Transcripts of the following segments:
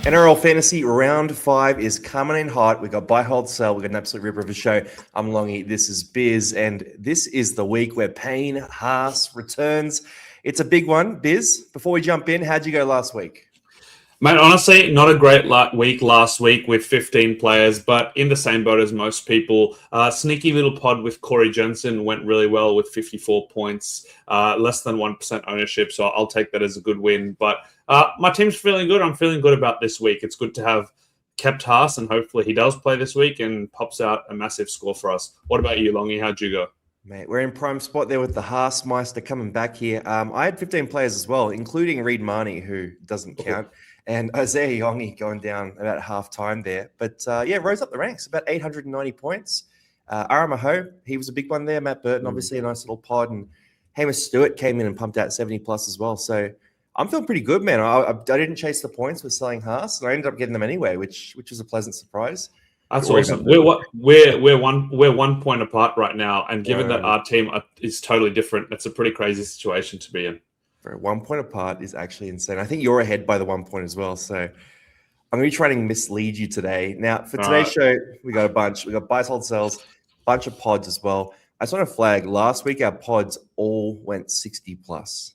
NRL Fantasy Round 5 is coming in hot. We've got buy, hold, sell. We've got an absolute ripper of a show. I'm Longy. This is Biz. And this is the week where Payne Haas returns. It's a big one. Biz, before we jump in, how'd you go last week? Mate, honestly, not a great week last week with 15 players, but in the same boat as most people. Sneaky little pod with Corey Jensen went really well with 54 points, less than 1% ownership, so I'll take that as a good win. But my team's feeling good. I'm feeling good about this week. It's good to have kept Haas, and hopefully he does play this week and pops out a massive score for us. What about you, Longy? How'd you go? Mate, we're in prime spot there with the Haas Meister coming back here. I had 15 players as well, including Reid Marnie, who doesn't count. And Isaiah Yongi going down about half time there. But rose up the ranks, about 890 points. Aramaho, he was a big one there. Matt Burton, obviously a nice little pod. And Hamish Stewart came in and pumped out 70 plus as well. So I'm feeling pretty good, man. I didn't chase the points with selling Haas, and I ended up getting them anyway, which was a pleasant surprise. That's awesome. We're 1 point apart right now. And given that our team is totally different, it's a pretty crazy situation to be in. 1 point apart is actually insane. I think you're ahead by the 1 point as well. So I'm going to be trying to mislead you today. Now, for today's show, we got a bunch. We got buys, hold, sells, bunch of pods as well. I just want to flag, last week our pods all went 60 plus.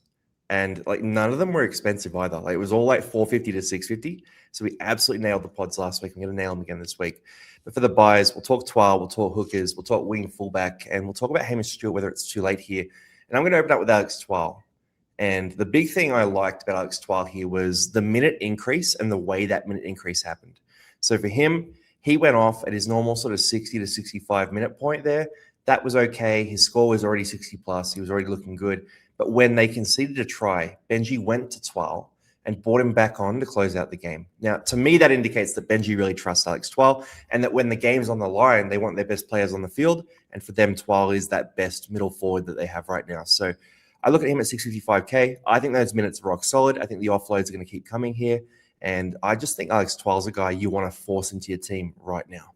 And none of them were expensive either. It was all like 450 to 650. So we absolutely nailed the pods last week. I'm going to nail them again this week. But for the buys, we'll talk Twal, we'll talk hookers, we'll talk wing fullback, and we'll talk about Hamish Stewart, whether it's too late here. And I'm going to open up with Alex Twal. And the big thing I liked about Alex Twal here was the minute increase and the way that minute increase happened. So for him, he went off at his normal sort of 60 to 65 minute point there. That was okay. His score was already 60 plus. He was already looking good. But when they conceded a try, Benji went to Twal and brought him back on to close out the game. Now, to me, that indicates that Benji really trusts Alex Twal and that when the game's on the line, they want their best players on the field. And for them, Twal is that best middle forward that they have right now. So I look at him at 655K. I think those minutes are rock solid. I think the offloads are going to keep coming here. And I just think Alex Twal's a guy you want to force into your team right now.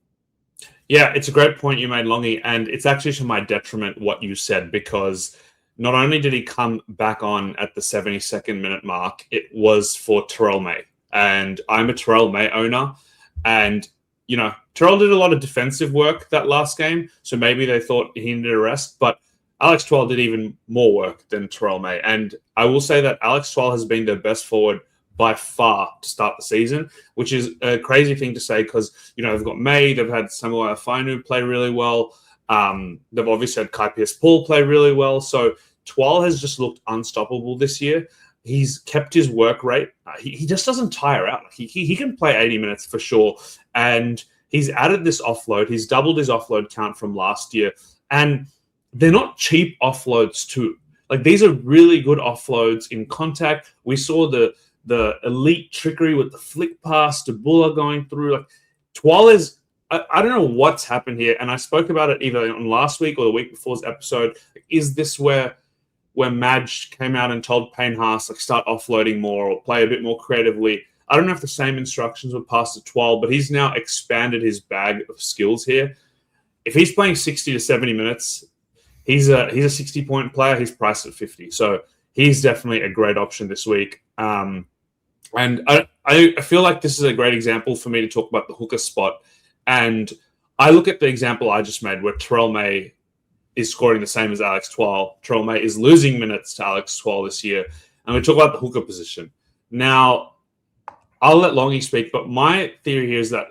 Yeah, it's a great point you made, Longy. And it's actually to my detriment what you said, because not only did he come back on at the 72nd minute mark, it was for Terrell May. And I'm a Terrell May owner. And, Terrell did a lot of defensive work that last game. So maybe they thought he needed a rest. But Alex Twal did even more work than Terrell May. And I will say that Alex Twal has been their best forward by far to start the season, which is a crazy thing to say because, they've got May, they've had Samuel Fainu play really well. They've obviously had Kai Pearce-Paul play really well. So Twal has just looked unstoppable this year. He's kept his work rate. He just doesn't tire out. He can play 80 minutes for sure. And he's added this offload. He's doubled his offload count from last year. And they're not cheap offloads too. These are really good offloads in contact. We saw the elite trickery with the flick pass to Buller going through. Twal is, I don't know what's happened here. And I spoke about it either on last week or the week before's episode. Is this where Madge came out and told Payne Haas, start offloading more or play a bit more creatively? I don't know if the same instructions were passed to Twal, but he's now expanded his bag of skills here. If he's playing 60 to 70 minutes, he's a 60-point player. He's priced at 50. So he's definitely a great option this week. And I feel like this is a great example for me to talk about the hooker spot. And I look at the example I just made where Terrell May is scoring the same as Alex Twal. Terrell May is losing minutes to Alex Twal this year. And we talk about the hooker position. Now, I'll let Longy speak, but my theory here is that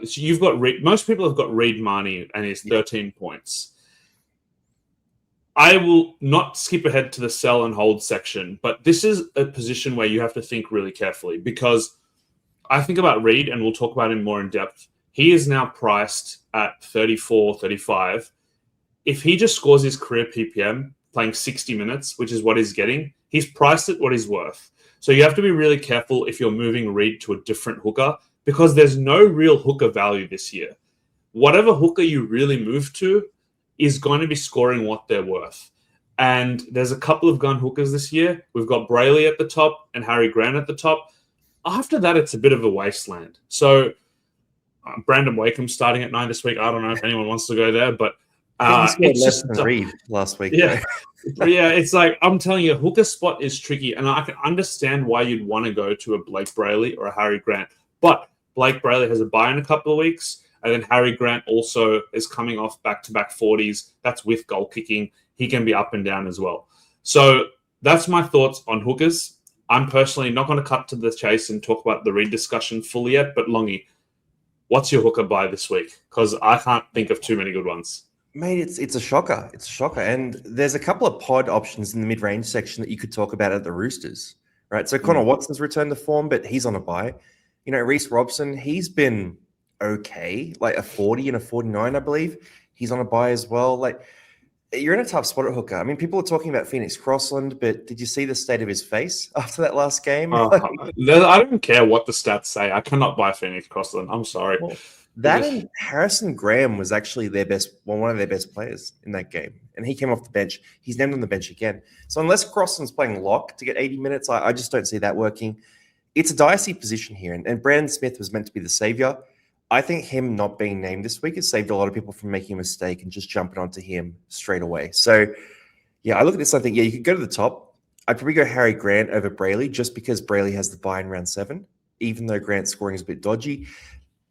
most people have got Reid Marnie and his 13 points. I will not skip ahead to the sell and hold section, but this is a position where you have to think really carefully because I think about Reid, and we'll talk about him more in depth. He is now priced at 34, 35. If he just scores his career PPM playing 60 minutes, which is what he's getting, he's priced at what he's worth. So you have to be really careful if you're moving Reid to a different hooker because there's no real hooker value this year. Whatever hooker you really move to is going to be scoring what they're worth. And there's a couple of gun hookers this year. We've got Brayley at the top and Harry Grant at the top. After that, it's a bit of a wasteland. So Brandon Wakeham starting at 9 this week. I don't know if anyone wants to go there, but it's less than Reid last week. Yeah. Yeah, it's I'm telling you, hooker spot is tricky. And I can understand why you'd want to go to a Blake Brayley or a Harry Grant. But Blake Brayley has a bye in a couple of weeks. And then Harry Grant also is coming off back-to-back 40s. That's with goal kicking. He can be up and down as well. So that's my thoughts on hookers. I'm personally not going to cut to the chase and talk about the Reed discussion fully yet, but Longy, what's your hooker buy this week? Because I can't think of too many good ones. Mate, it's a shocker. It's a shocker. And there's a couple of pod options in the mid-range section that you could talk about at the Roosters, right? So Connor Watson's returned to form, but he's on a bye. You know, Reece Robson, he's been okay, like a 40 and a 49, I believe. He's on a bye as well. Like, you're in a tough spot at hooker. I mean, people are talking about Phoenix Crossland, but did you see the state of his face after that last game? I don't care what the stats say. I cannot buy Phoenix Crossland. I'm sorry. Well, that and Harrison Graham was actually one of their best players in that game. And he came off the bench. He's named on the bench again. So unless Crossland's playing lock to get 80 minutes, I just don't see that working. It's a dicey position here. And Brandon Smith was meant to be the savior. I think him not being named this week has saved a lot of people from making a mistake and just jumping onto him straight away. So, yeah, I look at this, I think, you could go to the top. I'd probably go Harry Grant over Brayley just because Brayley has the bye in round 7, even though Grant's scoring is a bit dodgy.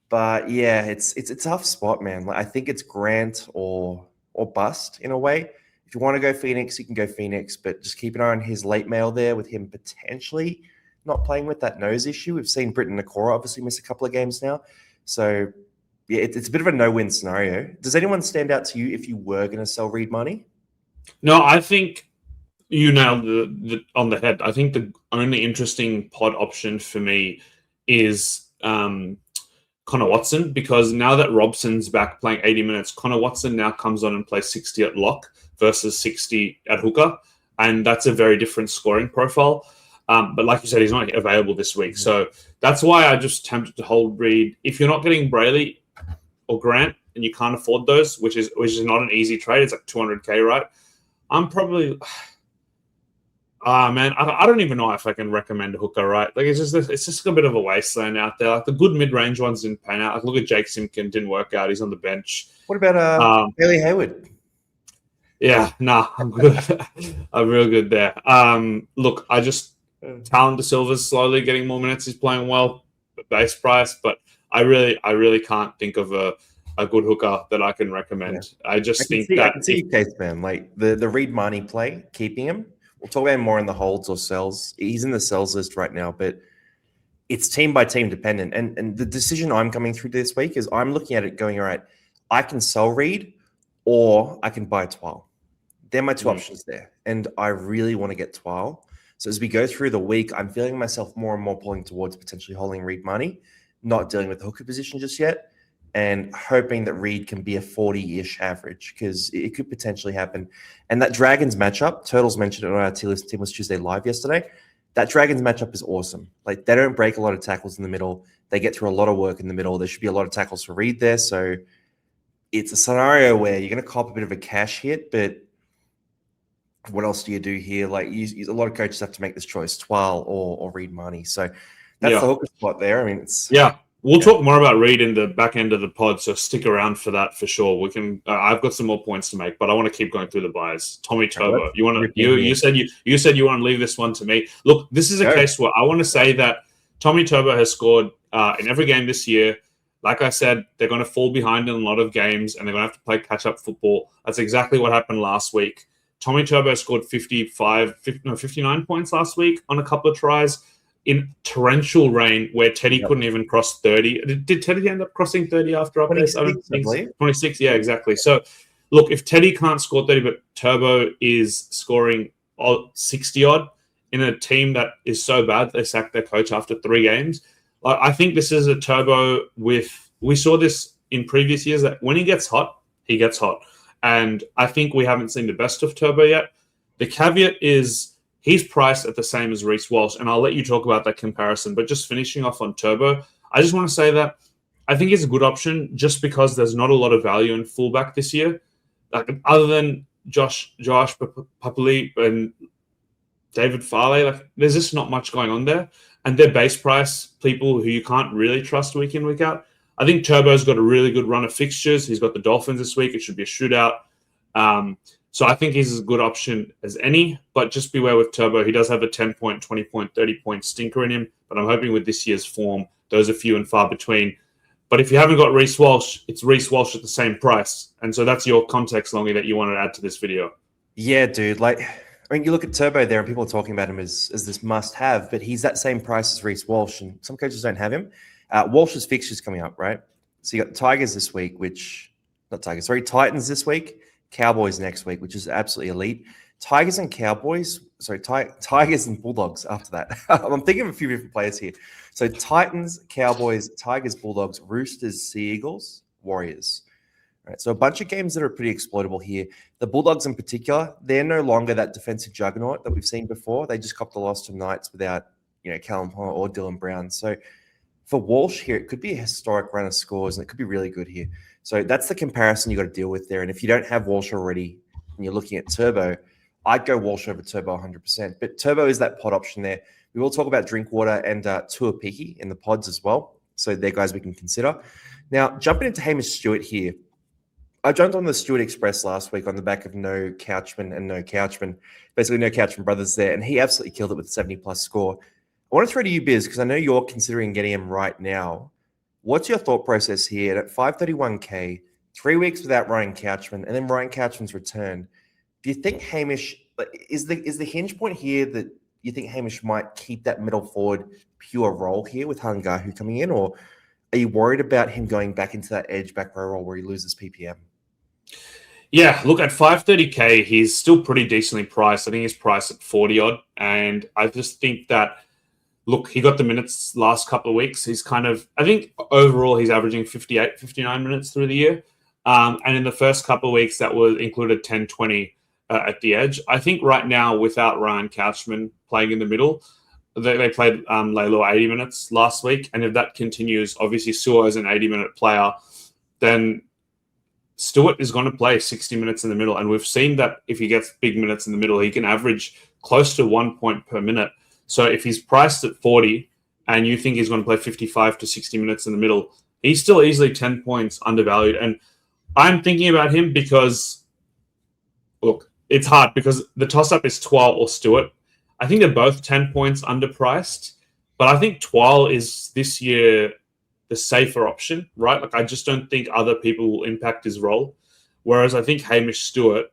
But, yeah, it's a tough spot, man. Like, I think it's Grant or bust in a way. If you want to go Phoenix, you can go Phoenix, but just keep an eye on his late mail there with him potentially not playing with that nose issue. We've seen Britton Nakora obviously miss a couple of games now. So, yeah, it's a bit of a no-win scenario. Does anyone stand out to you if you were going to sell Reed money? No, I think you nailed on the head. I think the only interesting pod option for me is Connor Watson, because now that Robson's back playing 80 minutes, Connor Watson now comes on and plays 60 at lock versus 60 at hooker, and that's a very different scoring profile. But like you said, he's not available this week. So that's why I just tempted to hold Reed. If you're not getting Brayley or Grant and you can't afford those, which is not an easy trade, it's like $200K, right? I'm probably man, I don't even know if I can recommend a hooker, right? Like it's just a bit of a wasteland out there. Like the good mid-range ones didn't pan out. Like look at Jake Simpkin, didn't work out. He's on the bench. What about Bailey Hayward? Yeah, nah, I'm good. I'm real good there. Look, Talon De Silva's slowly getting more minutes. He's playing well at base price, but I really can't think of a good hooker that I can recommend. Yeah. I can see your case, man. Like the Reed Marnie play, keeping him. We'll talk about him more in the holds or sells. He's in the sells list right now, but it's team by team dependent. And the decision I'm coming through this week is I'm looking at it going, all right, I can sell Reed or I can buy Twal. They're my two options there. And I really want to get Twal. So as we go through the week, I'm feeling myself more and more pulling towards potentially holding Reed money, not dealing with the hooker position just yet, and hoping that Reed can be a 40-ish average because it could potentially happen. And that Dragons matchup, Turtles mentioned it on our Team Was Tuesday Live yesterday, that Dragons matchup is awesome. Like they don't break a lot of tackles in the middle. They get through a lot of work in the middle. There should be a lot of tackles for Reed there. So it's a scenario where you're going to cop a bit of a cash hit, but what else do you do here? Like a lot of coaches have to make this choice, Twal or Reed Marnie. So that's the hooker spot there. I mean, we'll talk more about Reed in the back end of the pod, so stick around for that for sure. We can. I've got some more points to make, but I want to keep going through the buys. Tommy Turbo, you said you want to leave this one to me. Look, this is a case where I want to say that Tommy Turbo has scored in every game this year. Like I said, they're going to fall behind in a lot of games, and they're going to have to play catch-up football. That's exactly what happened last week. Tommy Turbo scored 59 points last week on a couple of tries in torrential rain where Teddy couldn't even cross 30. Did Teddy end up crossing 30 after updates? 26, yeah, exactly. So, look, if Teddy can't score 30, but Turbo is scoring 60-odd in a team that is so bad they sacked their coach after 3 games, I think this is a Turbo we saw this in previous years that when he gets hot, he gets hot. And I think we haven't seen the best of Turbo yet. The caveat is he's priced at the same as Reece Walsh, and I'll let you talk about that comparison. But just finishing off on Turbo, I just want to say that I think it's a good option just because there's not a lot of value in fullback this year. Like other than Josh Papali and David Farley, like there's just not much going on there. And they're base price people who you can't really trust week in, week out. I think Turbo's got a really good run of fixtures. He's got the Dolphins this week. It should be a shootout. So I think he's as good option as any, but just beware with Turbo. He does have a 10-point, 20-point, 30-point stinker in him, but I'm hoping with this year's form, those are few and far between. But if you haven't got Reece Walsh, it's Reece Walsh at the same price. And so that's your context, Longy, that you want to add to this video. Yeah, dude. Like, I mean, you look at Turbo there and people are talking about him as this must-have, but he's that same price as Reece Walsh, and some coaches don't have him. Walsh's fixture's coming up, right? So you got Tigers this week, Titans this week, Cowboys next week, which is absolutely elite. Tigers and Bulldogs after that. I'm thinking of a few different players here. So Titans, Cowboys, Tigers, Bulldogs, Roosters, Sea Eagles, Warriors. All right, so a bunch of games that are pretty exploitable here. The Bulldogs in particular, they're no longer that defensive juggernaut that we've seen before. They just copped the loss to Knights without, Callum Hunter or Dylan Brown. So for Walsh here, it could be a historic run of scores, and it could be really good here. So that's the comparison you got to deal with there. And if you don't have Walsh already and you're looking at Turbo, I'd go Walsh over Turbo 100%. But Turbo is that pod option there. We will talk about Drinkwater and Tuaupiki in the pods as well. So they're guys we can consider. Now, jumping into Hamish Stewart here. I jumped on the Stewart Express last week on the back of no Couchman and no Couchman. Basically, no Couchman brothers there. And he absolutely killed it with a 70-plus score. I want to throw to you, Biz, because I know you're considering getting him right now. What's your thought process here at 531K, 3 weeks without Ryan Couchman, and then Ryan Couchman's return? Do you think Hamish is the hinge point here that you think Hamish might keep that middle forward pure role here with Hangahu coming in, or are you worried about him going back into that edge back row role where he loses PPM? Yeah, look, at 530K, he's still pretty decently priced. I think he's priced at 40 odd, and I just think that. Look, he got the minutes last couple of weeks. He's I think overall he's averaging 58, 59 minutes through the year. And in the first couple of weeks, that was included 10, 20 at the edge. I think right now, without Ryan Couchman playing in the middle, they played Leilu 80 minutes last week. And if that continues, obviously Suo is an 80-minute player, then Stewart is going to play 60 minutes in the middle. And we've seen that if he gets big minutes in the middle, he can average close to 1 point per minute. So if he's priced at 40 and you think he's going to play 55 to 60 minutes in the middle, he's still easily 10 points undervalued. And I'm thinking about him because, look, it's hard because the toss-up is Twal or Stewart. I think they're both 10 points underpriced, but I think Twal is this year the safer option, right? Like, I just don't think other people will impact his role. Whereas I think Hamish Stewart,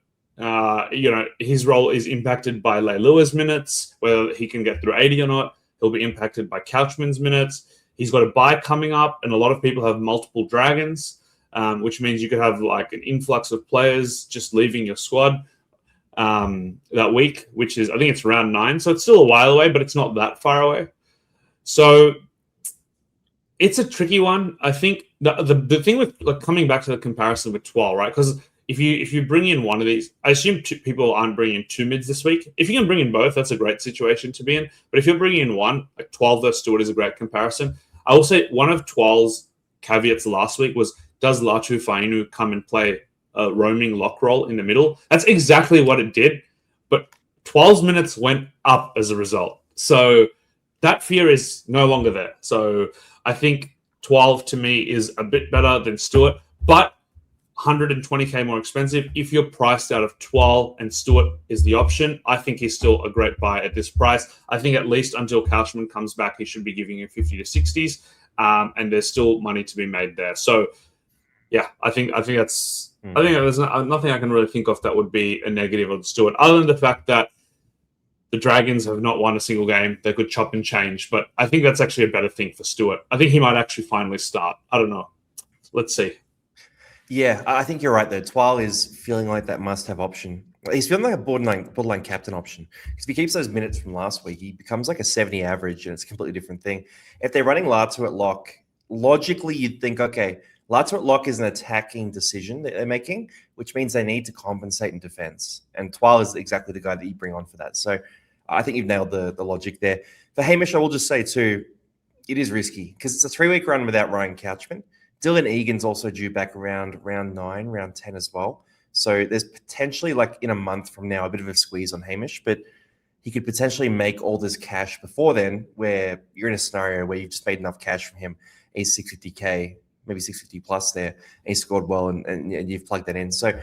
his role is impacted by Leilua's minutes, whether he can get through 80 or not. He'll be impacted by Couchman's minutes. He's got a bye coming up, and a lot of people have multiple dragons, which means you could have like an influx of players just leaving your squad that week, which is, I think it's round 9. So it's still a while away, but it's not that far away. So it's a tricky one. I think the thing with coming back to the comparison with Twal, right? Because if you bring in one of these, I assume people aren't bringing in 2 mids this week. If you can bring in both, that's a great situation to be in. But if you're bringing in one, like 12 versus Stewart is a great comparison. I will say one of Twal's caveats last week was, does Latu Fainu come and play a roaming lock role in the middle? That's exactly what it did. But Twal's minutes went up as a result. So that fear is no longer there. So I think 12 to me is a bit better than Stewart, but 120K more expensive. If you're priced out of Twal and Stewart is the option, I think he's still a great buy at this price. I think at least until Couchman comes back, he should be giving you 50 to 60s, and there's still money to be made there. So, yeah, I think that's. I think there's nothing I can really think of that would be a negative on Stewart, other than the fact that the Dragons have not won a single game. They could chop and change, but I think that's actually a better thing for Stewart. I think he might actually finally start. I don't know. Let's see. Yeah, I think you're right, though. Twal is feeling like that must-have option. He's feeling like a borderline captain option. Because if he keeps those minutes from last week, he becomes like a 70 average, and it's a completely different thing. If they're running Latu at lock, logically you'd think, okay, Latu at lock is an attacking decision that they're making, which means they need to compensate in defense. And Twal is exactly the guy that you bring on for that. So I think you've nailed the logic there. For Hamish, I will just say, too, it is risky because it's a 3-week run without Ryan Couchman. Dylan Egan's also due back around round 9, round 10 as well. So there's potentially, like in a month from now, a bit of a squeeze on Hamish, but he could potentially make all this cash before then, where you're in a scenario where you've just made enough cash from him. He's 650K, maybe 650 plus there, and he scored well, and you've plugged that in. So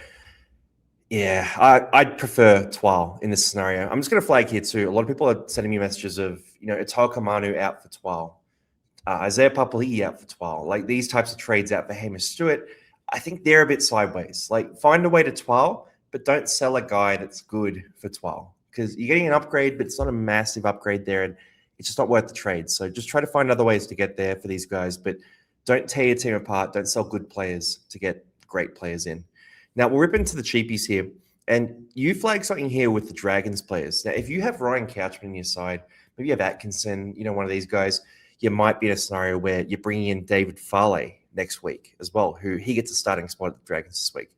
Yeah, I'd prefer Twal in this scenario. I'm just going to flag here too. A lot of people are sending me messages of, Itoa Kamanu out for Twal, Isaiah Papali'i out for Twal, like these types of trades out for Hamish Stewart. I think they're a bit sideways. Like, find a way to Twal, but don't sell a guy that's good for Twal, because you're getting an upgrade, but it's not a massive upgrade there, and it's just not worth the trade. So just try to find other ways to get there for these guys, but don't tear your team apart. Don't sell good players to get great players in. Now, we'll rip into the cheapies here, and you flag something here with the Dragons players. Now, if you have Ryan Couchman on your side, maybe you have Atkinson, one of these guys, you might be in a scenario where you're bringing in David Farley next week as well, who he gets a starting spot at the Dragons this week.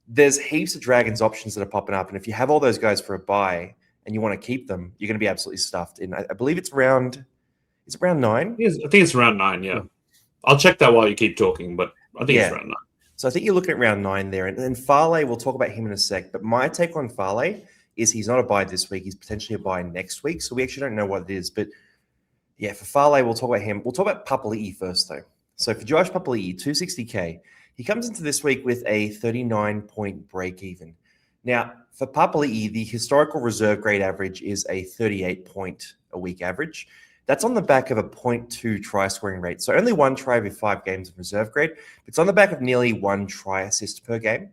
There's heaps of Dragons options that are popping up, and if you have all those guys for a buy and you want to keep them, you're going to be absolutely stuffed. And I believe it's round 9? Yes, I think it's round 9, yeah. I'll check that while you keep talking, but I think it's round 9. So I think you're looking at round 9 there. And then Farley, we'll talk about him in a sec. But my take on Farley is he's not a buy this week. He's potentially a buy next week. So we actually don't know what it is. But yeah, for Farley, we'll talk about him. We'll talk about Papali'i first, though. So for Josh Papali'i, 260K, he comes into this week with a 39-point break even. Now, for Papali'i, the historical reserve grade average is a 38-point a week average. That's on the back of a 0.2 try scoring rate. So only 1 try every 5 games of reserve grade. It's on the back of nearly 1 try assist per game.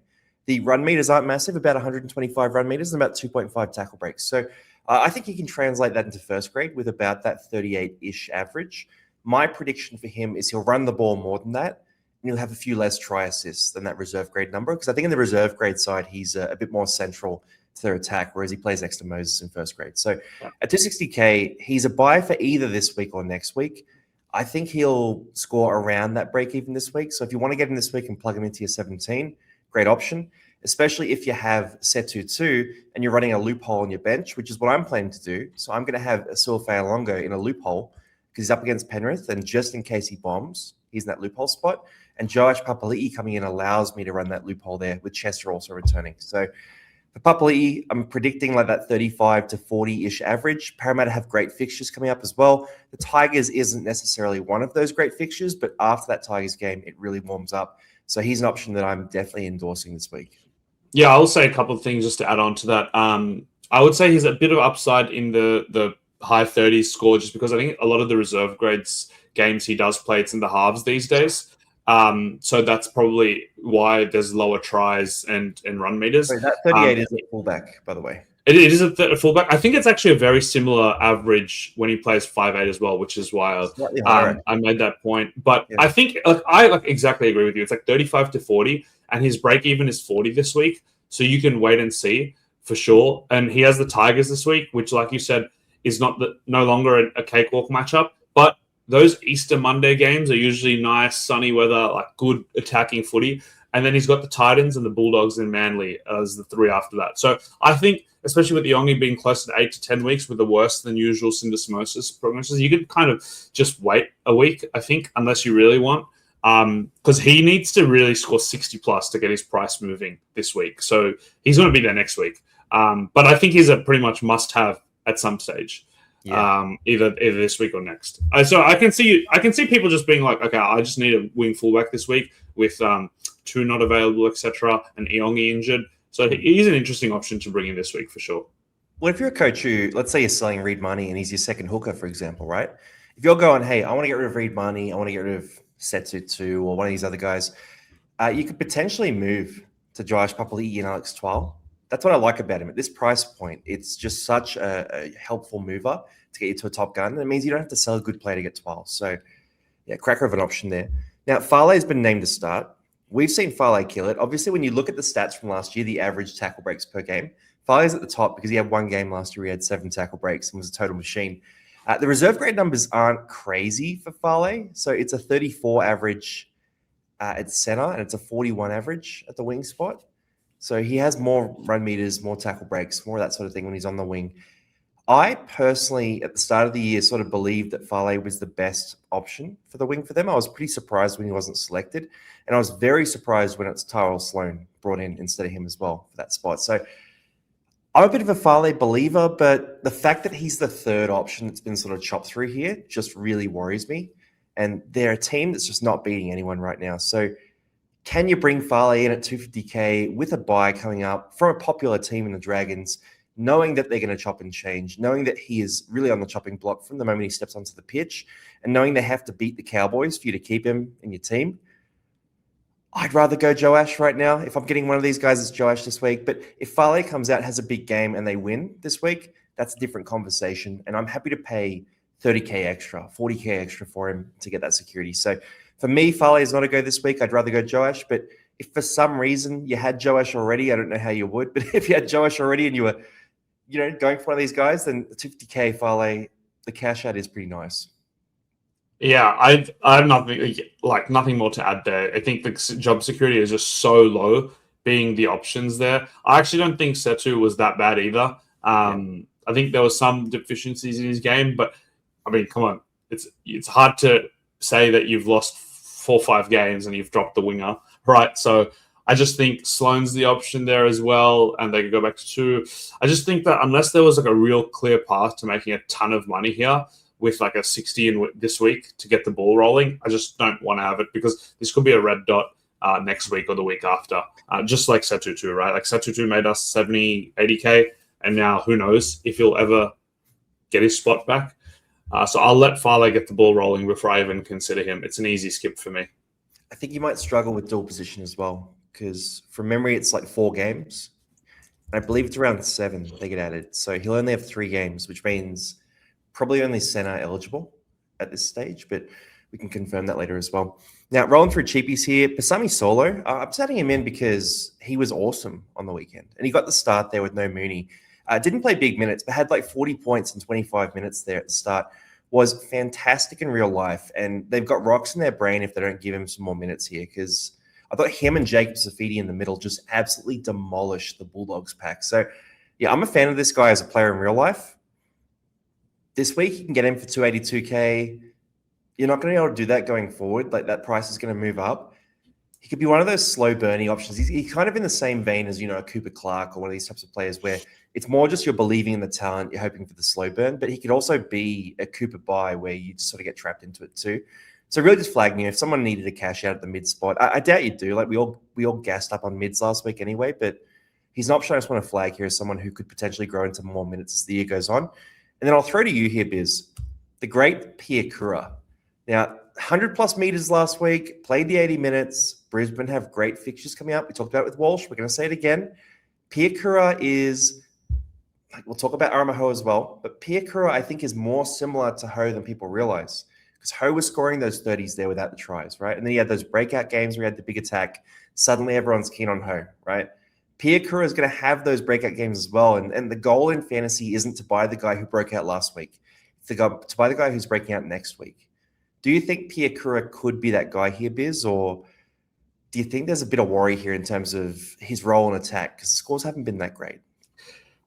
The run meters aren't massive, about 125 run meters and about 2.5 tackle breaks. So I think you can translate that into first grade with about that 38-ish average. My prediction for him is he'll run the ball more than that, and he'll have a few less try assists than that reserve grade number, because I think in the reserve grade side, he's a bit more central to their attack, whereas he plays next to Moses in first grade. So at 260K, he's a buy for either this week or next week. I think he'll score around that break even this week. So if you want to get him this week and plug him into your 17, great option, especially if you have Setu 2 and you're running a loophole on your bench, which is what I'm planning to do. So I'm going to have Asul Fa'alongo in a loophole because he's up against Penrith, and just in case he bombs, he's in that loophole spot. And Josh Papali'i coming in allows me to run that loophole there, with Chester also returning. So for Papali'i, I'm predicting like that 35 to 40-ish average. Parramatta have great fixtures coming up as well. The Tigers isn't necessarily one of those great fixtures, but after that Tigers game, it really warms up. So he's an option that I'm definitely endorsing this week. Yeah, I'll say a couple of things just to add on to that. I would say he's a bit of upside in the high 30s score, just because I think a lot of the reserve grades games he does play, it's in the halves these days. So that's probably why there's lower tries and run meters. So that 38 is at fullback, by the way. It is a fullback. I think it's actually a very similar average when he plays 5'8" as well, which is why I made that point. But yeah. I think I exactly agree with you. It's like 35 to 40, and his break even is 40 this week. So you can wait and see for sure. And he has the Tigers this week, which, like you said, is no longer a cakewalk matchup. But those Easter Monday games are usually nice, sunny weather, like good attacking footy. And then he's got the Titans and the Bulldogs and Manly as the 3 after that. So I think, especially with the Yongi being close to 8 to 10 weeks with the worse than usual syndesmosis prognosis, you can kind of just wait a week, I think, unless you really want. Because he needs to really score 60 plus to get his price moving this week. So he's going to be there next week. But I think he's a pretty much must-have at some stage. Yeah. Either this week or next. So I can see people just being like, okay, I just need a wing fullback this week with 2 not available, etc., and Iongi injured. So he's an interesting option to bring in this week for sure. Well, if you're a coach who, let's say you're selling Reed Money and he's your second hooker, for example, right? If you're going, hey, I want to get rid of Reed Money, I want to get rid of Setsu 2 or one of these other guys, you could potentially move to Josh Papali'i and Alex Twal. That's what I like about him. At this price point, it's just such a helpful mover to get you to a top gun. It means you don't have to sell a good player to get 12. So, yeah, cracker of an option there. Now, Farley's been named to start. We've seen Farley kill it. Obviously, when you look at the stats from last year, the average tackle breaks per game, Farley's at the top because he had 1 game last year. He had 7 tackle breaks and was a total machine. The reserve grade numbers aren't crazy for Farley. So it's a 34 average at center and it's a 41 average at the wing spot. So he has more run meters, more tackle breaks, more of that sort of thing when he's on the wing. I personally, at the start of the year, sort of believed that Farley was the best option for the wing for them. I was pretty surprised when he wasn't selected. And I was very surprised when it's Tyrell Sloan brought in instead of him as well for that spot. So I'm a bit of a Farley believer, but the fact that he's the third option that's been sort of chopped through here just really worries me. And they're a team that's just not beating anyone right now. So can you bring Fale in at 250k with a buy coming up from a popular team in the Dragons, knowing that they're going to chop and change, knowing that he is really on the chopping block from the moment he steps onto the pitch, and knowing they have to beat the Cowboys for you to keep him in your team? I'd rather go Joash right now. If I'm getting one of these guys, it's Joash this week. But if Fale comes out, has a big game, and they win this week, that's a different conversation. And I'm happy to pay 30k extra, 40k extra for him to get that security. So for me, Fale is not a go this week. I'd rather go Joash. But if for some reason you had Joash already, I don't know how you would, but if you had Joash already and you were, going for one of these guys, then the 50k Fale, the cash out is pretty nice. Yeah, I have nothing more to add there. I think the job security is just so low, being the options there. I actually don't think Setu was that bad either. I think there were some deficiencies in his game, but I mean, come on, it's hard to say that you've lost 4 or 5 games and you've dropped the winger, right? So I just think Sloan's the option there as well, and they could go back to 2. I just think that unless there was like a real clear path to making a ton of money here, with like a 60 in this week to get the ball rolling, I just don't want to have it, because this could be a red dot next week or the week after, just like Setu, right? Like Setu made us 70, 80k, and now who knows if he'll ever get his spot back. So I'll let Fale get the ball rolling before I even consider him. It's an easy skip for me. I think you might struggle with dual position as well, because from memory, it's like 4 games. And I believe it's around 7 they get added. So he'll only have 3 games, which means probably only center eligible at this stage, but we can confirm that later as well. Now, rolling through cheapies here, Pasami Solo, I'm setting him in because he was awesome on the weekend. And he got the start there with no Mooney. Didn't play big minutes, but had like 40 points in 25 minutes there at the start. Was fantastic in real life. And they've got rocks in their brain if they don't give him some more minutes here, because I thought him and Jacob Safidi in the middle just absolutely demolished the Bulldogs pack. So, yeah, I'm a fan of this guy as a player in real life. This week, you can get him for 282k. You're not going to be able to do that going forward. Like, that price is going to move up. He could be one of those slow burning options. He's kind of in the same vein as, a Cooper Clark or one of these types of players where it's more just you're believing in the talent, you're hoping for the slow burn, but he could also be a Cooper buy where you just sort of get trapped into it too. So really just flagging you, if someone needed a cash out at the mid spot, I doubt you do. Like we all gassed up on mids last week anyway, but he's an option I just want to flag here as someone who could potentially grow into more minutes as the year goes on. And then I'll throw to you here, Biz, the great Pia Kura. Now, 100 plus meters last week, played the 80 minutes. Brisbane have great fixtures coming up. We talked about it with Walsh. We're going to say it again. Pia Kura is, we'll talk about Aramaho as well, but Pia Kura, I think, is more similar to Ho than people realize, because Ho was scoring those 30s there without the tries, right? And then he had those breakout games where he had the big attack. Suddenly everyone's keen on Ho, right? Pia Kura is going to have those breakout games as well. And the goal in fantasy isn't to buy the guy who broke out last week. It's to buy the guy who's breaking out next week. Do you think Pia Kura could be that guy here, Biz? Or do you think there's a bit of worry here in terms of his role in attack? Because the scores haven't been that great.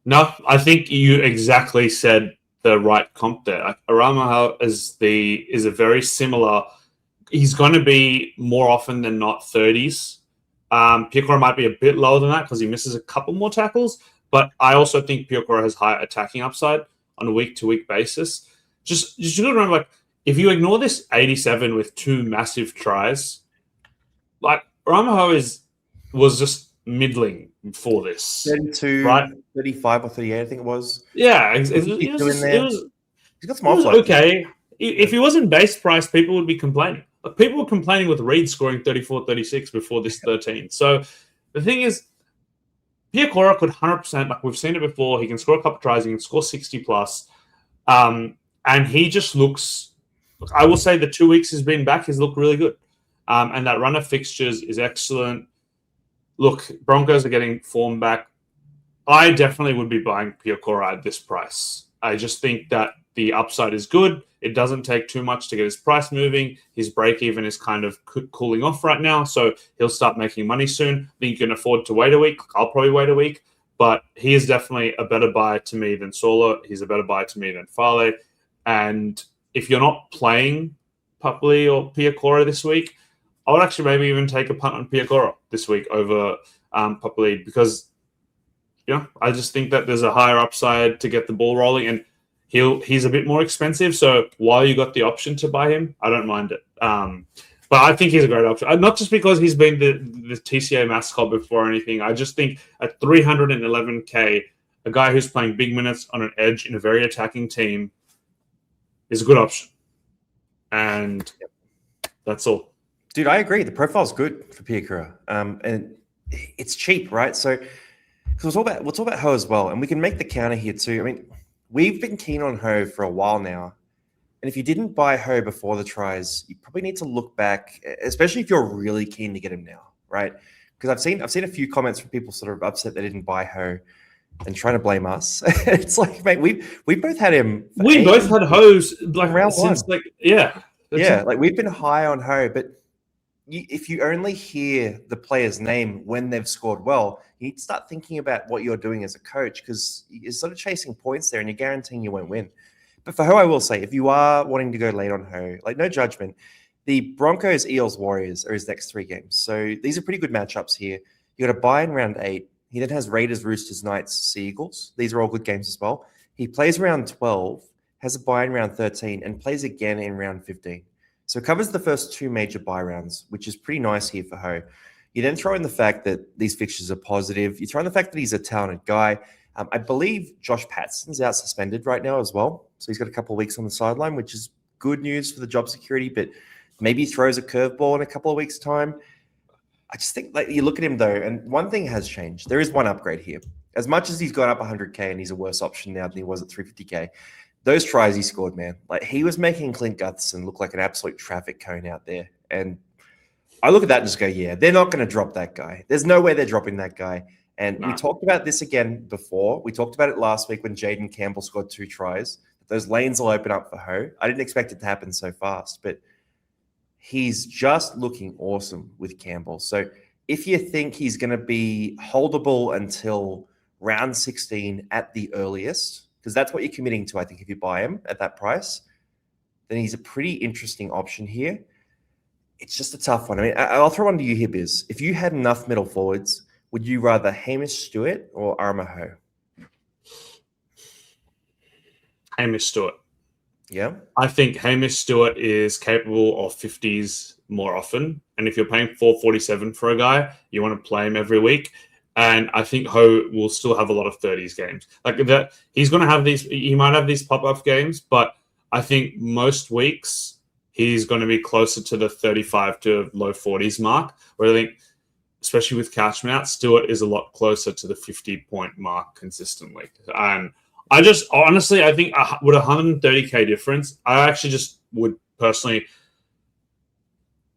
No, I think you exactly said the right comp there. Aramaha is a very similar. He's going to be more often than not 30s. Pia Kura might be a bit lower than that because he misses a couple more tackles, but I also think Pia Kura has higher attacking upside on a week-to-week basis. Just remember, like, if you ignore this 87 with 2 massive tries, like Aramaho was just middling for this. 32, right? 35 or 38, I think it was. Yeah, he's got some offload. Okay. If he wasn't base price, people would be complaining. People were complaining with Reed scoring 34, 36 before this 13. So the thing is, Pia Kura could 100%, like we've seen it before, he can score a couple tries, he can score 60 plus. And he just looks, I will say the 2 weeks he's been back, he's looked really good. And that run of fixtures is excellent. Look, Broncos are getting form back. I definitely would be buying Pia Kura at this price. I just think that the upside is good. It doesn't take too much to get his price moving. His break even is kind of cooling off right now, so he'll start making money soon. I think you can afford to wait a week. I'll probably wait a week, but he is definitely a better buy to me than Solo. He's a better buy to me than Fale. And if you're not playing Papali or Pia Kura this week, I would actually maybe even take a punt on Pia Kura this week over Papali, because I just think that there's a higher upside to get the ball rolling, and he's a bit more expensive. So while you got the option to buy him, I don't mind it. But I think he's a great option. Not just because he's been the TCA mascot before or anything. I just think at 311K, a guy who's playing big minutes on an edge in a very attacking team is a good option. And that's all. Dude, I agree. The profile's good for Piakura. And it's cheap, right? So we'll talk about Ho as well. And we can make the counter here too. I mean, we've been keen on Ho for a while now. And if you didn't buy Ho before the tries, you probably need to look back, especially if you're really keen to get him now, right? Because I've seen a few comments from people sort of upset they didn't buy Ho and trying to blame us. It's like, mate, we both had him. We both had Ho's like round since one. like we've been high on Ho, but if you only hear the player's name when they've scored well, you need to start thinking about what you're doing as a coach, because you're sort of chasing points there and you're guaranteeing you won't win. But for Ho, I will say, if you are wanting to go late on Ho, like no judgment, the Broncos, Eels, Warriors are his next 3 games. So these are pretty good matchups here. You got a bye in round 8. He then has Raiders, Roosters, Knights, Sea Eagles. These are all good games as well. He plays round 12, has a bye in round 13, and plays again in round 15. So it covers the first 2 major bye rounds, which is pretty nice here for Ho. You then throw in the fact that these fixtures are positive. You throw in the fact that he's a talented guy. I believe Josh Patson's out suspended right now as well. So he's got a couple of weeks on the sideline, which is good news for the job security, but maybe he throws a curveball in a couple of weeks' time. I just think, like, you look at him though, and one thing has changed. There is one upgrade here. As much as he's gone up 100K and he's a worse option now than he was at 350K, those tries he scored, man, like he was making Clint Gutherson look like an absolute traffic cone out there. And I look at that and just go, yeah, they're not going to drop that guy. There's no way they're dropping that guy. And we talked about this again before. We talked about it last week when Jaden Campbell scored 2 tries. Those lanes will open up for Ho. I didn't expect it to happen so fast, but he's just looking awesome with Campbell. So if you think he's going to be holdable until round 16 at the earliest, because that's what you're committing to, I think, if you buy him at that price, then he's a pretty interesting option here. It's just a tough one. I mean, I'll throw one to you here, Biz. If you had enough middle forwards, would you rather Hamish Stewart or Armour Ho? Hamish Stewart. Yeah. I think Hamish Stewart is capable of 50s more often. And if you're paying $447 for a guy, you want to play him every week. And I think Ho will still have a lot of 30s games. Like that, he's going to have these, he might have these pop-up games, but I think most weeks he's going to be closer to the 35 to low 40s mark, where I think, especially with Cashman out, Stewart is a lot closer to the 50-point mark consistently. And I just, honestly, I think with a 130K difference, I actually just would personally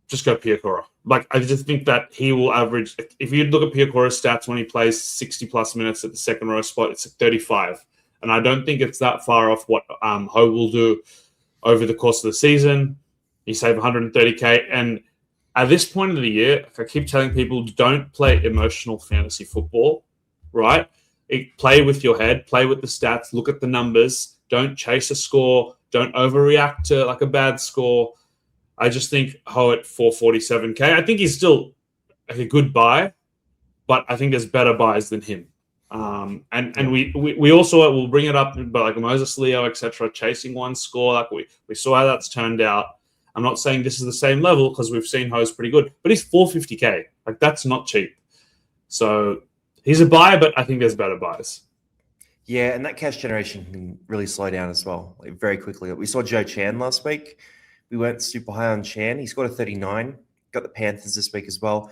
just go Piakura. Like, I just think that he will average, if you look at Piakura's stats when he plays 60-plus minutes at the second row spot, it's 35. And I don't think it's that far off what Ho will do over the course of the season. You save 130K. And at this point of the year, I keep telling people, don't play emotional fantasy football, right? Play with your head, play with the stats, look at the numbers. Don't chase a score. Don't overreact to like a bad score. I just think Ho at 447K, I think he's still a good buy, but I think there's better buys than him. And we also will bring it up, but like Moses Leo, etc., chasing one score. Like we saw how that's turned out. I'm not saying this is the same level because we've seen Ho's pretty good, but he's 450K. Like that's not cheap. So he's a buy, but I think there's better buys. Yeah, and that cash generation can really slow down as well, like very quickly. We saw Joe Chan last week. We weren't super high on Chan. He scored a 39. Got the Panthers this week as well.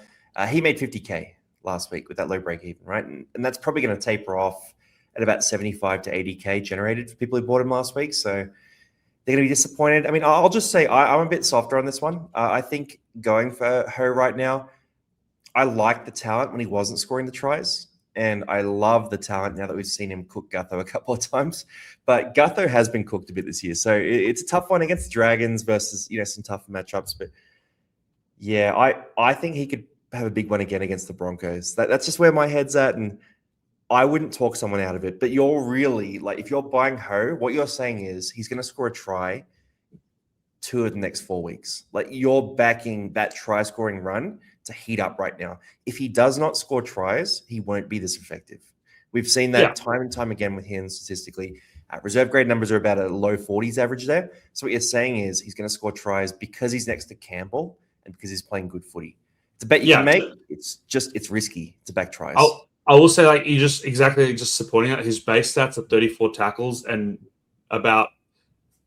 He made 50K last week with that low break even, right? And that's probably going to taper off at about 75 to 80K generated for people who bought him last week. So they're going to be disappointed. I mean, I'll just say I'm a bit softer on this one. I think going for Ho right now, I like the talent when he wasn't scoring the tries. And I love the talent now that we've seen him cook Gutho a couple of times. But Gutho has been cooked a bit this year. So it's a tough one against the Dragons versus, some tougher matchups. But yeah, I think he could have a big one again against the Broncos. That's just where my head's at. And I wouldn't talk someone out of it. But you're really, like, if you're buying Ho, what you're saying is he's going to score a try 2 of the next 4 weeks. Like, you're backing that try-scoring run to heat up right now. If he does not score tries, he won't be this effective. We've seen that time and time again with him statistically. Reserve grade numbers are about a low 40s average there. So what you're saying is he's going to score tries because he's next to Campbell and because he's playing good footy. It's a bet you can make. It's risky to back tries. I will say, like, you just supporting it. His base stats are 34 tackles and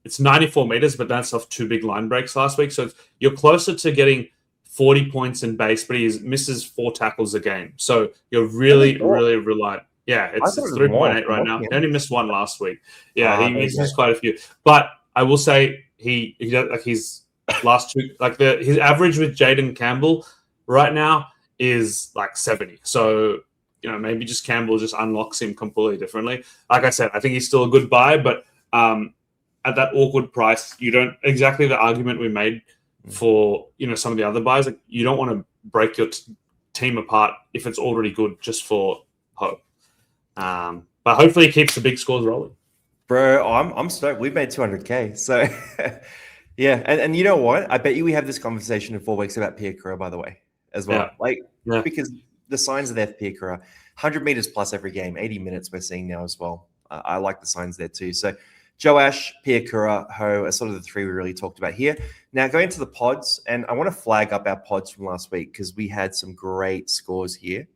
it's 94 meters, but that's off 2 big line breaks last week. So you're closer to getting 40 points in base, but he misses 4 tackles a game. So you're really reliant. Yeah, it's 3.8 right now. He only missed 1 last week. Yeah, he misses quite a few. But I will say he like his last 2, like his average with Jaden Campbell right now is like 70. So maybe just Campbell just unlocks him completely differently. Like I said, I think he's still a good buy, but at that awkward price, you don't exactly the argument we made for some of the other buys. Like, you don't want to break your team apart if it's already good just for hope. But hopefully, he keeps the big scores rolling. Bro, I'm stoked. We've made 200K, so yeah. And you know what? I bet you we have this conversation in 4 weeks about Pierre Coeur, by the way, as well. Because the signs are there for Pierre Coeur. 100 meters plus every game, 80 minutes we're seeing now as well. I like the signs there too. So Joash, Pierre Coeur, Ho are sort of the 3 we really talked about here. Now going to the pods, and I want to flag up our pods from last week because we had some great scores here.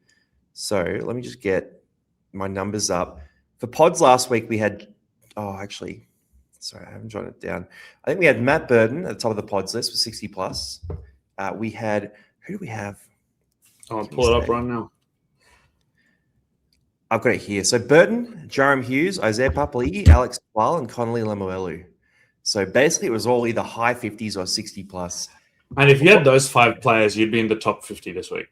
So let me just get my numbers up. For pods last week, we had, sorry, I haven't jotted it down. I think we had Matt Burden at the top of the pods list with 60 plus. We had, who do we have? I'll pull it up right now. I've got it here. So Burton, Jarom Hughes, Isaiah Papali'i, Alex Twal, and Connolly Lemuelu. So basically, it was all either high 50s or 60 plus. And if you had those 5 players, you'd be in the top 50 this week.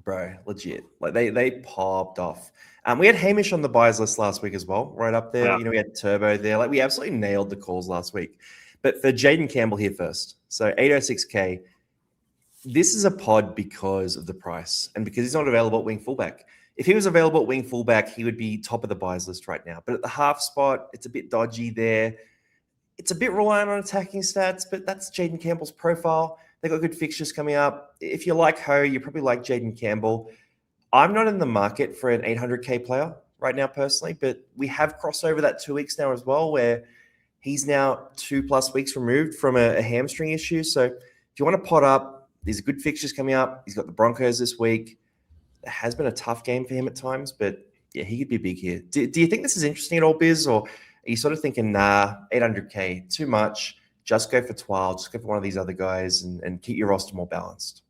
Bro, legit. Like they popped off. We had Hamish on the buyers list last week as well, right up there. Yeah. We had Turbo there. Like, we absolutely nailed the calls last week. But for Jaden Campbell here first. So 806K. This is a pod because of the price and because he's not available at wing fullback. If he was available at wing fullback, he would be top of the buyers list right now. But at the half spot, it's a bit dodgy there. It's a bit reliant on attacking stats, but that's Jaden Campbell's profile. They've got good fixtures coming up. If you like Ho, you probably like Jaden Campbell. I'm not in the market for an 800K player right now personally, but we have crossed over that 2 weeks now as well, where he's now 2+ weeks removed from a hamstring issue. So if you want to pot up, there's good fixtures coming up. He's got the Broncos this week. It has been a tough game for him at times, but yeah, he could be big here. Do you think this is interesting at all, Biz? Or are you sort of thinking, nah, 800K, too much. Just go for Twal. Just go for one of these other guys and keep your roster more balanced.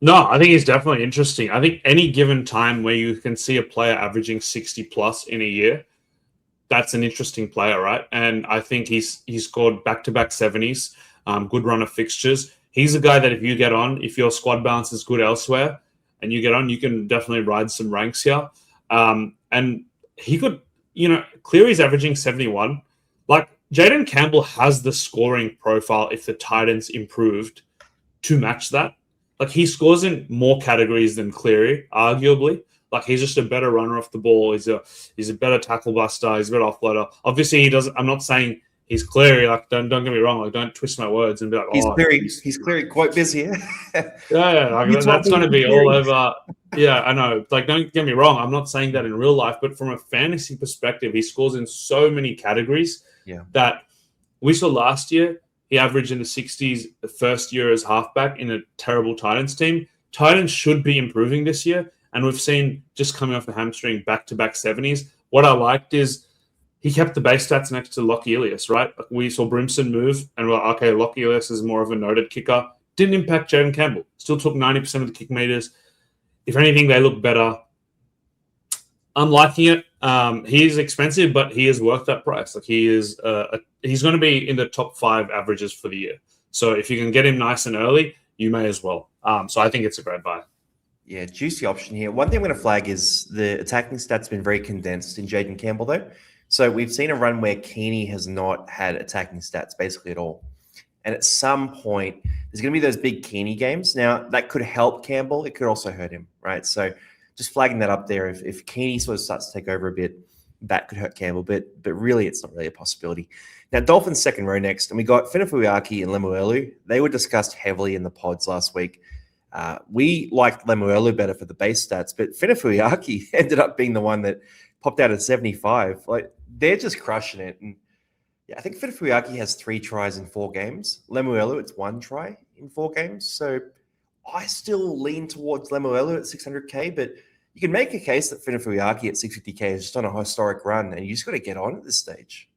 No, I think he's definitely interesting. I think any given time where you can see a player averaging 60 plus in a year, that's an interesting player, right? And I think he's scored back-to-back 70s, good run of fixtures. He's a guy that if you get on, if your squad balance is good elsewhere and you get on, you can definitely ride some ranks here. And he could, Cleary's averaging 71. Like, Jaden Campbell has the scoring profile if the Titans improved to match that. Like, he scores in more categories than Cleary, arguably. Like, he's just a better runner off the ball. He's a better tackle buster. He's a better offloader. Obviously, he doesn't. I'm not saying he's Cleary. Like, don't get me wrong. Like, don't twist my words and be like, he's Cleary quite busy. Yeah. Like, that's going to be all over. Yeah, I know. Like, don't get me wrong. I'm not saying that in real life, but from a fantasy perspective, he scores in so many categories that we saw last year. He averaged in the 60s the first year as halfback in a terrible Titans team. Titans should be improving this year, and we've seen just coming off the hamstring back-to-back 70s. What I liked is he kept the base stats next to Lockie Ilias, right? Like, we saw Brimson move, and we're like, okay, Lockie Ilias is more of a noted kicker. Didn't impact Jaden Campbell. Still took 90% of the kick meters. If anything, they look better. I'm liking it. He is expensive, but he is worth that price. Like, he is, he's going to be in the top 5 averages for the year. So if you can get him nice and early, you may as well. So I think it's a great buy. Yeah, juicy option here. One thing I'm going to flag is the attacking stats been very condensed in Jaden Campbell, though. So we've seen a run where Keeney has not had attacking stats basically at all. And at some point, there's going to be those big Keeney games. Now, that could help Campbell. It could also hurt him, right? So just flagging that up there. If Keeney sort of starts to take over a bit, that could hurt Campbell. But really, it's not really a possibility. Now, Dolphins second row next. And we got Finifuyaki and Lemuelu. They were discussed heavily in the pods last week. We liked Lemuelu better for the base stats, but Finifuyaki ended up being the one that popped out at 75. Like, they're just crushing it. And yeah, I think Finifuyaki has 3 tries in 4 games. Lemuelu, it's 1 try. in 4 games. So I still lean towards Lemuelu at 600k, but you can make a case that Funafuiaki at 650k is just on a historic run, and you just got to get on at this stage.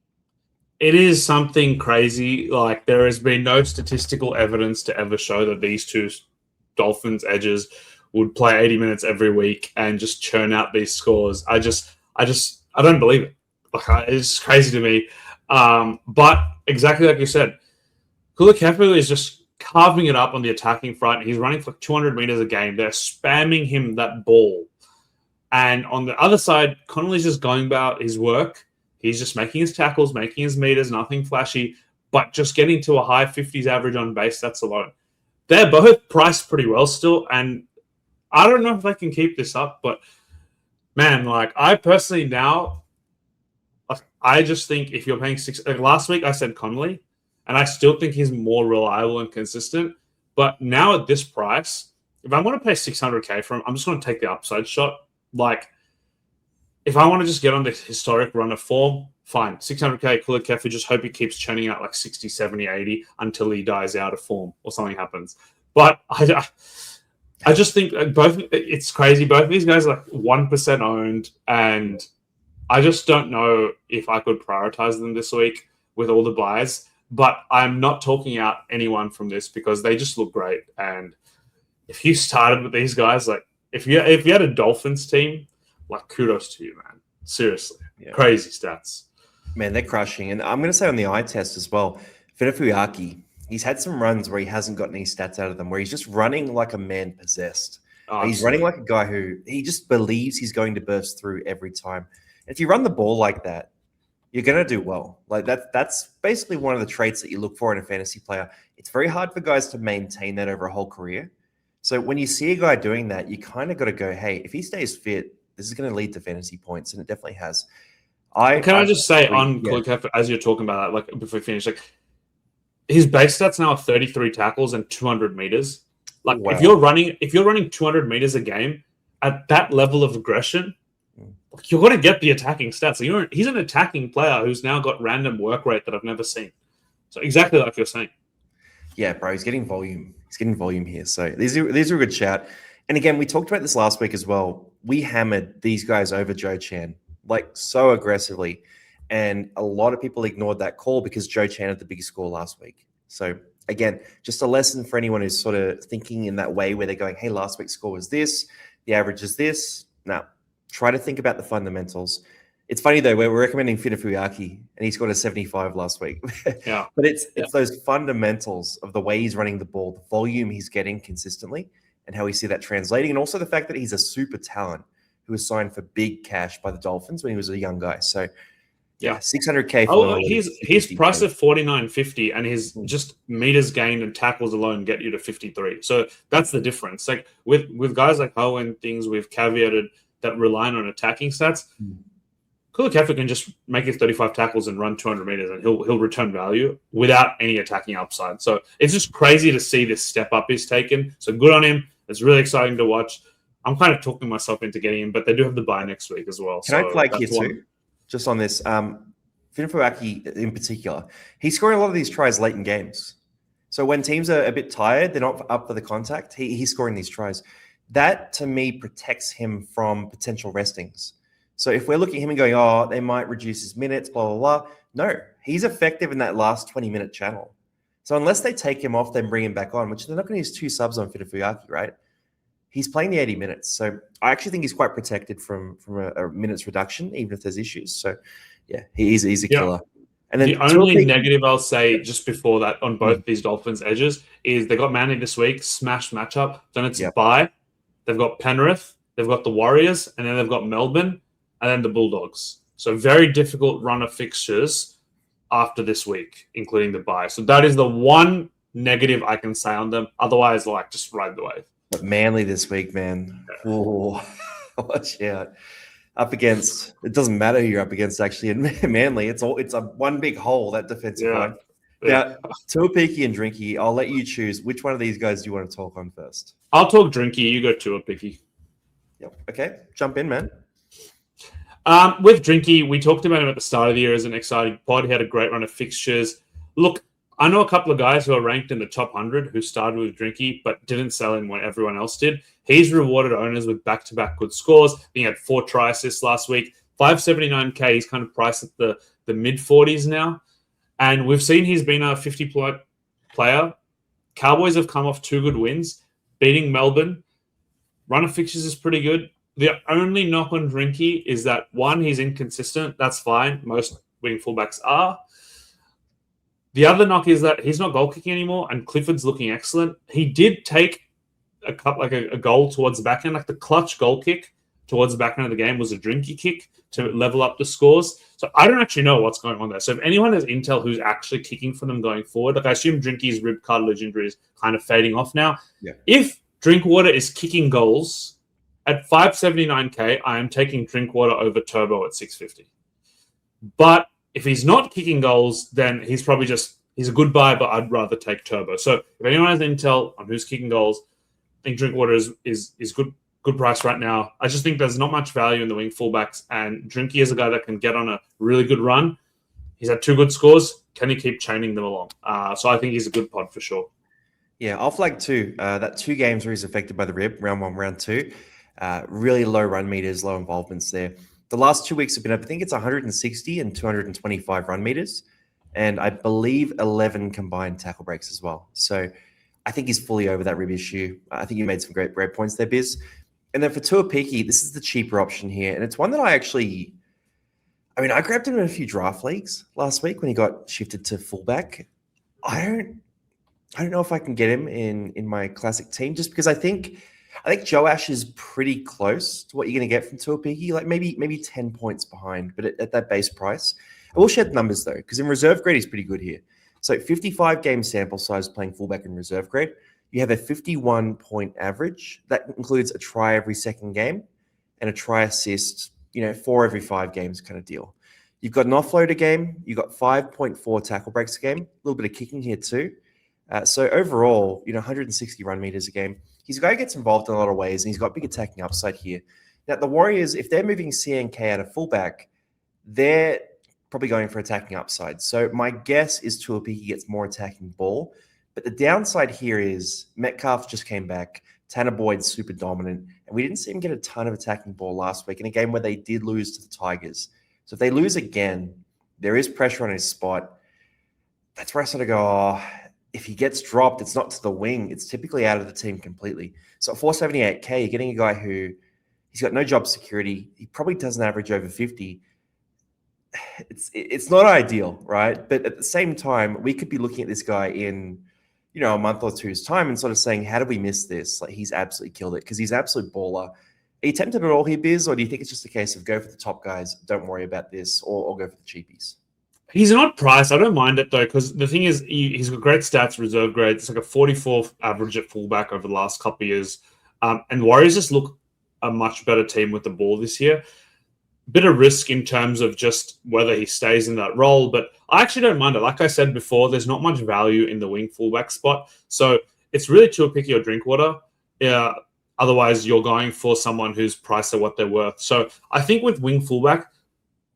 It is something crazy. Like, there has been no statistical evidence to ever show that these two Dolphins edges would play 80 minutes every week and just churn out these scores. I don't believe it. Like, it's crazy to me. But exactly like you said, Kulikefu is just carving it up on the attacking front. He's running for 200 meters a game. They're spamming him that ball. And on the other side, Connolly's just going about his work. He's just making his tackles, making his meters, nothing flashy, but just getting to a high 50s average on base, that's alone. They're both priced pretty well still, and I don't know if they can keep this up, but man, like, I personally now, I just think if you're paying last week I said Connolly, and I still think he's more reliable and consistent, but now at this price, if I want to pay 600k for him, I'm just going to take the upside shot. Like, if I want to just get on the historic run of form, fine. 600k, Kulikefu, just hope he keeps churning out like 60, 70, 80 until he dies out of form or something happens. But I just think it's crazy. Both of these guys are like 1% owned, and I just don't know if I could prioritize them this week with all the buys. But I'm not talking out anyone from this because they just look great. And if you started with these guys, like if you had a Dolphins team, like, kudos to you, man. Seriously. Yeah. Crazy stats. Man, they're crushing. And I'm going to say on the eye test as well, Funafuiaki, he's had some runs where he hasn't gotten any stats out of them, where he's just running like a man possessed. He's running like a guy who he just believes he's going to burst through every time. If you run the ball like that, you're going to do well. Like that's basically one of the traits that you look for in a fantasy player. It's very hard for guys to maintain that over a whole career. So when you see a guy doing that, you kind of got to go, hey, if he stays fit, this is going to lead to fantasy points, and it definitely has. I just say on Kulikefu, as you're talking about that, like before we finish, like his base stats now are 33 tackles and 200 meters. Like, wow. if you're running 200 meters a game at that level of aggression, you're going to get the attacking stats. So he's an attacking player who's now got random work rate that I've never seen. So exactly like you're saying. Yeah, bro, he's getting volume. He's getting volume here. So these are a good shout. And again, we talked about this last week as well. We hammered these guys over Joe Chan, like, so aggressively. And a lot of people ignored that call because Joe Chan had the biggest score last week. So again, just a lesson for anyone who's sort of thinking in that way where they're going, hey, last week's score was this, the average is this. Now, try to think about the fundamentals. It's funny, though, we're recommending Funafuiaki, and he scored a 75 last week. Yeah. But it's those fundamentals of the way he's running the ball, the volume he's getting consistently, and how we see that translating, and also the fact that he's a super talent who was signed for big cash by the Dolphins when he was a young guy. So, yeah, 600k. He's priced at 49.50, and his just meters gained and tackles alone get you to 53. So that's the difference. Like with guys like Ho and things we've caveated that rely on attacking stats. Kulikefu can just make his 35 tackles and run 200 meters, and he'll return value without any attacking upside. So it's just crazy to see this step up he's taken. So good on him. It's really exciting to watch. I'm kind of talking myself into getting him, but they do have the bye next week as well. Can I flag here too? Just on this, Funafuiaki in particular, he's scoring a lot of these tries late in games. So when teams are a bit tired, they're not up for the contact, he's scoring these tries. That, to me, protects him from potential restings. So if we're looking at him and going, oh, they might reduce his minutes, blah, blah, blah. No, he's effective in that last 20-minute channel. So unless they take him off, then bring him back on, which they're not going to use 2 subs on Funafuiaki, right? He's playing the 80 minutes. So I actually think he's quite protected from a minutes reduction, even if there's issues. So, yeah, he's a killer. And then the only negative I'll say just before that on both these Dolphins edges is they got Manly this week, smash matchup. Then it's bye. They've got Penrith, they've got the Warriors, and then they've got Melbourne, and then the Bulldogs. So very difficult run of fixtures after this week, including the bye. So that is the one negative I can say on them. Otherwise, like, just ride the wave. But Manly this week, man. Oh, watch out. Up against, it doesn't matter who you're up against, actually. In Manly, it's a one big hole, that defensive line. Now, Tuaupiki and Drinky, I'll let you choose. Which one of these guys do you want to talk on first? I'll talk Drinky. You go Tuaupiki. Yep. Okay. Jump in, man. With Drinky, we talked about him at the start of the year as an exciting pod. He had a great run of fixtures. Look, I know a couple of guys who are ranked in the top 100 who started with Drinky but didn't sell in when everyone else did. He's rewarded owners with back-to-back good scores. He had 4 try assists last week. 579K, he's kind of priced at the mid-40s now. And we've seen he's been a 50-point player. Cowboys have come off 2 good wins, beating Melbourne. Run of fixtures is pretty good. The only knock on Drinky is that, one, he's inconsistent. That's fine. Most wing fullbacks are. The other knock is that he's not goal kicking anymore, and Clifford's looking excellent. He did take a goal towards the back end, like the clutch goal kick towards the back end of the game was a Drinky kick to level up the scores. So I don't actually know what's going on there. So if anyone has intel who's actually kicking for them going forward, like I assume Drinky's rib cartilage injury is kind of fading off now. Yeah. If Drinkwater is kicking goals at 579K, I am taking Drinkwater over Turbo at 650. But if he's not kicking goals, then he's probably he's a good buy, but I'd rather take Turbo. So if anyone has intel on who's kicking goals, I think Drinkwater is good price right now. I just think there's not much value in the wing fullbacks, and Drinky is a guy that can get on a really good run. He's had 2 good scores. Can he keep chaining them along? So I think he's a good pod for sure. Yeah, I'll flag 2. That 2 games where he's affected by the rib, round 1, round 2. Really low run meters, low involvements there. The last 2 weeks have been, I think it's 160 and 225 run meters. And I believe 11 combined tackle breaks as well. So I think he's fully over that rib issue. I think you made some great points there, Biz. And then for Tuaupiki, this is the cheaper option here. And it's one that I grabbed him in a few draft leagues last week when he got shifted to fullback. I don't know if I can get him in my classic team, just because I think Joash is pretty close to what you're going to get from Tuaupiki, like maybe 10 points behind, but at that base price. I will share the numbers though, because in reserve grade, he's pretty good here. So 55 game sample size playing fullback in reserve grade. You have a 51-point average. That includes a try every second game and a try assist, 4 every 5 games kind of deal. You've got an offload a game. You've got 5.4 tackle breaks a game. A little bit of kicking here too. So overall, 160 run meters a game. He's a guy who gets involved in a lot of ways, and he's got big attacking upside here. Now, the Warriors, if they're moving CNK out of fullback, they're probably going for attacking upside. So my guess is Tuaupiki gets more attacking ball. But the downside here is Metcalf just came back. Tanner Boyd's super dominant. And we didn't see him get a ton of attacking ball last week in a game where they did lose to the Tigers. So if they lose again, there is pressure on his spot. That's where I sort of go, if he gets dropped, it's not to the wing. It's typically out of the team completely. So at 478K, you're getting a guy who he's got no job security. He probably doesn't average over 50. It's not ideal, right? But at the same time, we could be looking at this guy in, a month or two's time and sort of saying, how did we miss this? Like, he's absolutely killed it because he's an absolute baller. Are you tempted at all here, Biz, or do you think it's just a case of go for the top guys, don't worry about this, or go for the cheapies? He's an odd price. I don't mind it, though, because the thing is, he's got great stats, reserve grade. It's like a 44th average at fullback over the last couple of years. And Warriors just look a much better team with the ball this year. Bit of risk in terms of just whether he stays in that role, but I actually don't mind it. Like I said before, there's not much value in the wing fullback spot. So it's really Tuaupiki or Drinkwater. Otherwise, you're going for someone who's priced at what they're worth. So I think with wing fullback,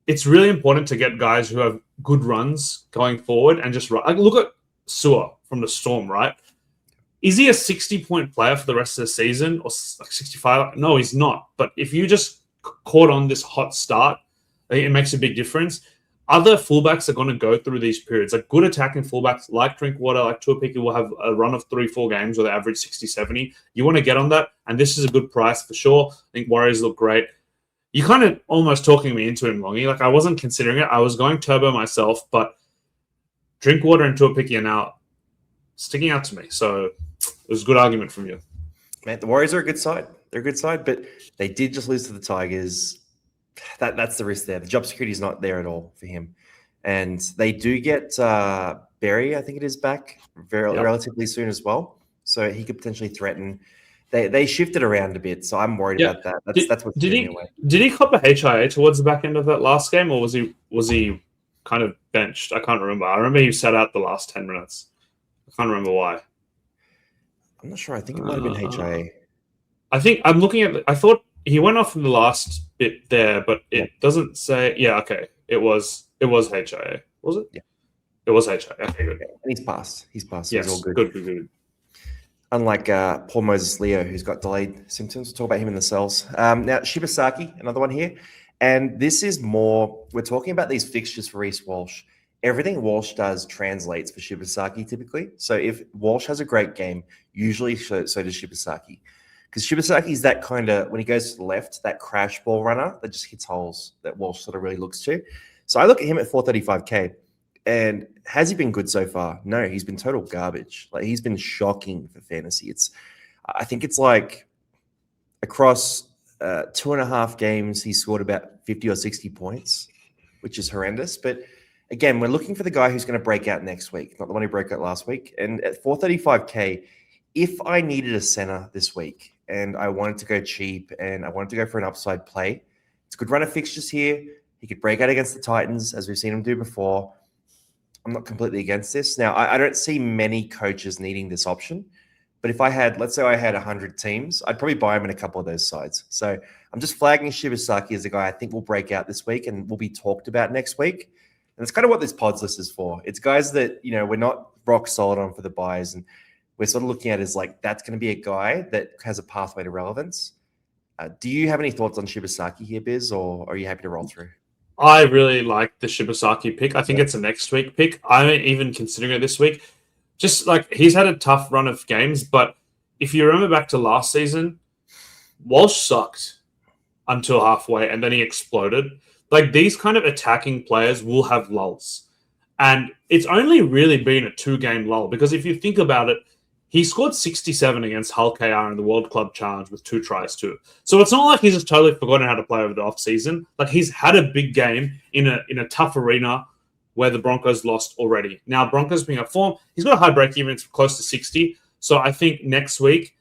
it's really important to get guys who have good runs going forward and just run. Look at Sewer from the Storm, right? Is he a 60-point player for the rest of the season or like 65? No, he's not. But if you just caught on this hot start, I think it makes a big difference. Other fullbacks are going to go through these periods. Like good attacking fullbacks like Drinkwater, like Tuaupiki will have a run of 3-4 games where they average 60, 70. You want to get on that, and this is a good price for sure. I think Warriors look great. You're kind of almost talking me into him, Longy. Like I wasn't considering it. I was going Turbo myself, but Drinkwater and Tuaupiki are now sticking out to me. So it was a good argument from you. Man, the Warriors are a good side. They're a good side, but they did just lose to the Tigers. That's the risk there. The job security is not there at all for him. And they do get Berry, I think it is, back relatively soon as well. So he could potentially threaten. They shifted around a bit, so I'm worried about that. That's what's getting away. Did he cop a HIA towards the back end of that last game, or was he kind of benched? I can't remember. I remember he sat out the last 10 minutes. I can't remember why. I'm not sure. I think it might have been HIA. I think I'm looking at. I thought he went off in the last bit there, but it doesn't say. Yeah, okay. It was HIA. Was it? Yeah. It was HI. Okay, good. Yeah, and he's passed. He's passed. So Yes, he's all good. good. Unlike Paul Moses Leo, who's got delayed symptoms. We'll talk about him in the cells. Now, Shibasaki, another one here. And this is more, we're talking about these fixtures for Reece Walsh. Everything Walsh does translates for Shibasaki typically. So if Walsh has a great game, usually so does Shibasaki. Because Shibasaki is that kind of, when he goes to the left, that crash ball runner that just hits holes that Walsh sort of really looks to. So I look at him at 435K. And has he been good so far? No, he's been total garbage. Like, he's been shocking for fantasy. I think it's like across 2.5 games, he scored about 50 or 60 points, which is horrendous. But again, we're looking for the guy who's going to break out next week, not the one who broke out last week. And at 435K, if I needed a center this week and I wanted to go cheap and I wanted to go for an upside play, it's a good run of fixtures here. He could break out against the Titans, as we've seen him do before. I'm not completely against this. Now, I don't see many coaches needing this option, but if I had, let's say I had 100 teams, I'd probably buy him in a couple of those sides. So I'm just flagging Shibasaki as a guy I think will break out this week and will be talked about next week. And it's kind of what this pods list is for. It's guys that, we're not rock solid on for the buys, and we're sort of looking at as like, that's going to be a guy that has a pathway to relevance. Do you have any thoughts on Shibasaki here, Biz, or are you happy to roll through? I really like the Shibasaki pick. I think it's a next week pick. I'm even considering it this week. Just like, he's had a tough run of games, but if you remember back to last season, Walsh sucked until halfway and then he exploded. Like, these kind of attacking players will have lulls. And it's only really been a 2-game lull, because if you think about it, he scored 67 against Hull KR in the World Club Challenge with 2 tries too. So it's not like he's just totally forgotten how to play over the offseason. Like, he's had a big game in a tough arena where the Broncos lost already. Now, Broncos being up form, he's got a high break even. It's close to 60. So I think next week,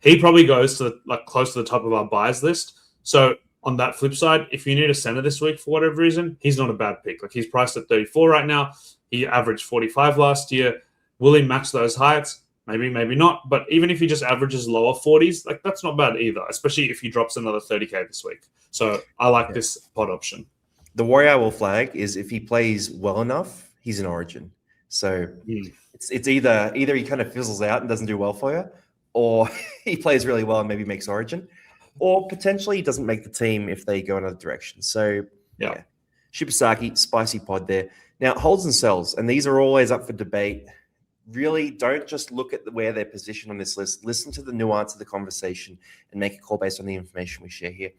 he probably goes to close to the top of our buys list. So on that flip side, if you need a center this week for whatever reason, he's not a bad pick. Like, he's priced at 34 right now. He averaged 45 last year. Will he match those heights? Maybe, maybe not. But even if he just averages lower 40s, like, that's not bad either, especially if he drops another 30K this week. So I like this pod option. The worry I will flag is if he plays well enough, he's in Origin. So it's either he kind of fizzles out and doesn't do well for you, or he plays really well and maybe makes Origin, or potentially he doesn't make the team if they go another direction. So yeah. Shibasaki, spicy pod there. Now, holds and sells, and these are always up for debate. Really, don't just look at where they're positioned on this list. Listen to the nuance of the conversation and make a call based on the information we share here.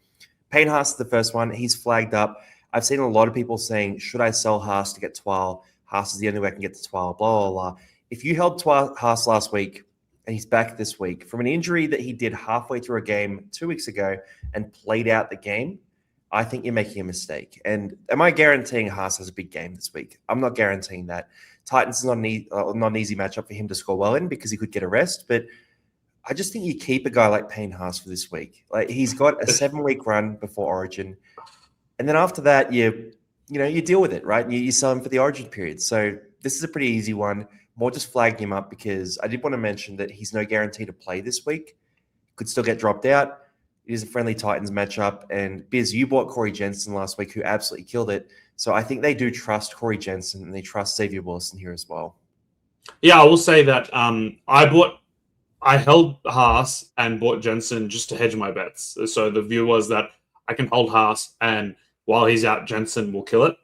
Payne Haas is the first one. He's flagged up. I've seen a lot of people saying, should I sell Haas to get Twal? Haas is the only way I can get to Twal, blah, blah, blah. If you held Haas last week and he's back this week from an injury that he did halfway through a game 2 weeks ago and played out the game, I think you're making a mistake. And am I guaranteeing Haas has a big game this week? I'm not guaranteeing that. Titans is not an easy matchup for him to score well in because he could get a rest. But I just think you keep a guy like Payne Haas for this week. Like, he's got a 7-week run before Origin. And then after that, you deal with it, right? You sell him for the Origin period. So this is a pretty easy one. More just flagging him up because I did want to mention that he's no guarantee to play this week. Could still get dropped out. It is a friendly Titans matchup. And Biz, you bought Corey Jensen last week, who absolutely killed it. So I think they do trust Corey Jensen and they trust Xavier Wilson here as well. Yeah, I will say that I held Haas and bought Jensen just to hedge my bets. So the view was that I can hold Haas, and while he's out, Jensen will kill it.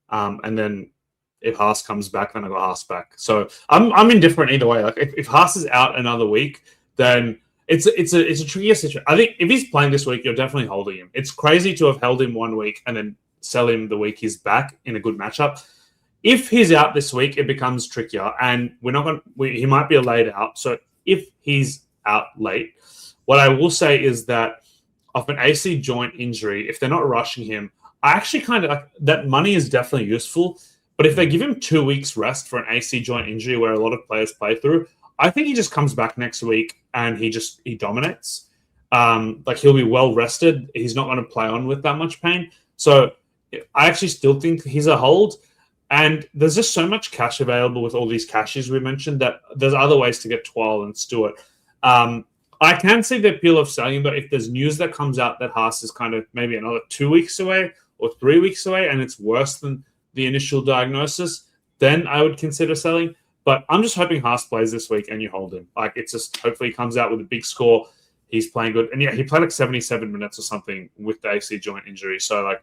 And then if Haas comes back, then I got Haas back. So I'm indifferent either way. Like, if Haas is out another week, then it's a trickier situation. I think if he's playing this week, you're definitely holding him. It's crazy to have held him 1 week and then sell him the week he's back in a good matchup. If he's out this week, it becomes trickier, and he might be a late out. So if he's out late, what I will say is that of an AC joint injury, if they're not rushing him, I actually kind of like that. Money is definitely useful, but if they give him 2 weeks rest for an AC joint injury where a lot of players play through, I think he just comes back next week and he dominates. Like, he'll be well rested. He's not going to play on with that much pain. So I actually still think he's a hold. And there's just so much cash available with all these cashes we mentioned that there's other ways to get Twal and Stewart. I can see the appeal of selling him, but if there's news that comes out that Haas is kind of maybe another 2 weeks away or 3 weeks away and it's worse than the initial diagnosis, then I would consider selling. But I'm just hoping Haas plays this week and you hold him. Like, it's just hopefully he comes out with a big score. He's playing good. And yeah, he played like 77 minutes or something with the AC joint injury. So, like,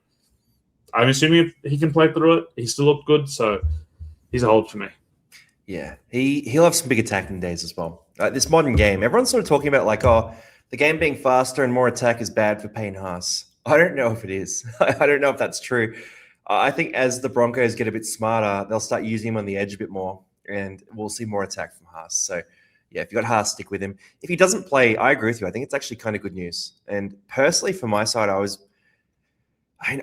I'm assuming he can play through it. He still looked good. So, he's a hold for me. Yeah, he'll have some big attacking days as well. This modern game, everyone's sort of talking about like, oh, the game being faster and more attack is bad for Payne Haas. I don't know if it is. I don't know if that's true. I think as the Broncos get a bit smarter, they'll start using him on the edge a bit more, and we'll see more attack from Haas. So, yeah, if you got Haas, stick with him. If he doesn't play, I agree with you. I think it's actually kind of good news. And personally, from my side,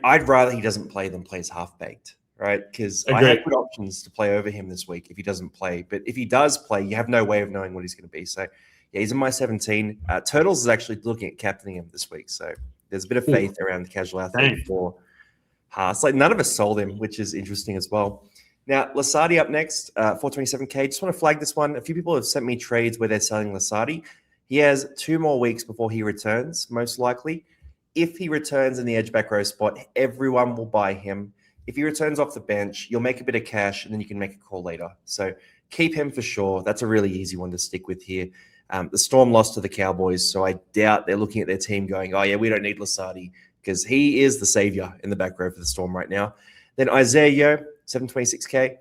I'd rather he doesn't play than plays half-baked, right? Because I have good options to play over him this week if he doesn't play. But if he does play, you have no way of knowing what he's going to be. So, yeah, he's in my 17. Turtles is actually looking at captaining him this week. So there's a bit of faith around the casual athlete for Haas. Like, none of us sold him, which is interesting as well. Now, Lasardi up next, 427K. Just want to flag this one. A few people have sent me trades where they're selling Lasardi. He has 2 more weeks before he returns, most likely. If he returns in the edge back row spot, everyone will buy him. If he returns off the bench, you'll make a bit of cash, and then you can make a call later. So keep him for sure. That's a really easy one to stick with here. The Storm lost to the Cowboys, so I doubt they're looking at their team going, oh, yeah, we don't need Lasardi, because he is the savior in the back row for the Storm right now. Then Isaiah Yeo, 726K.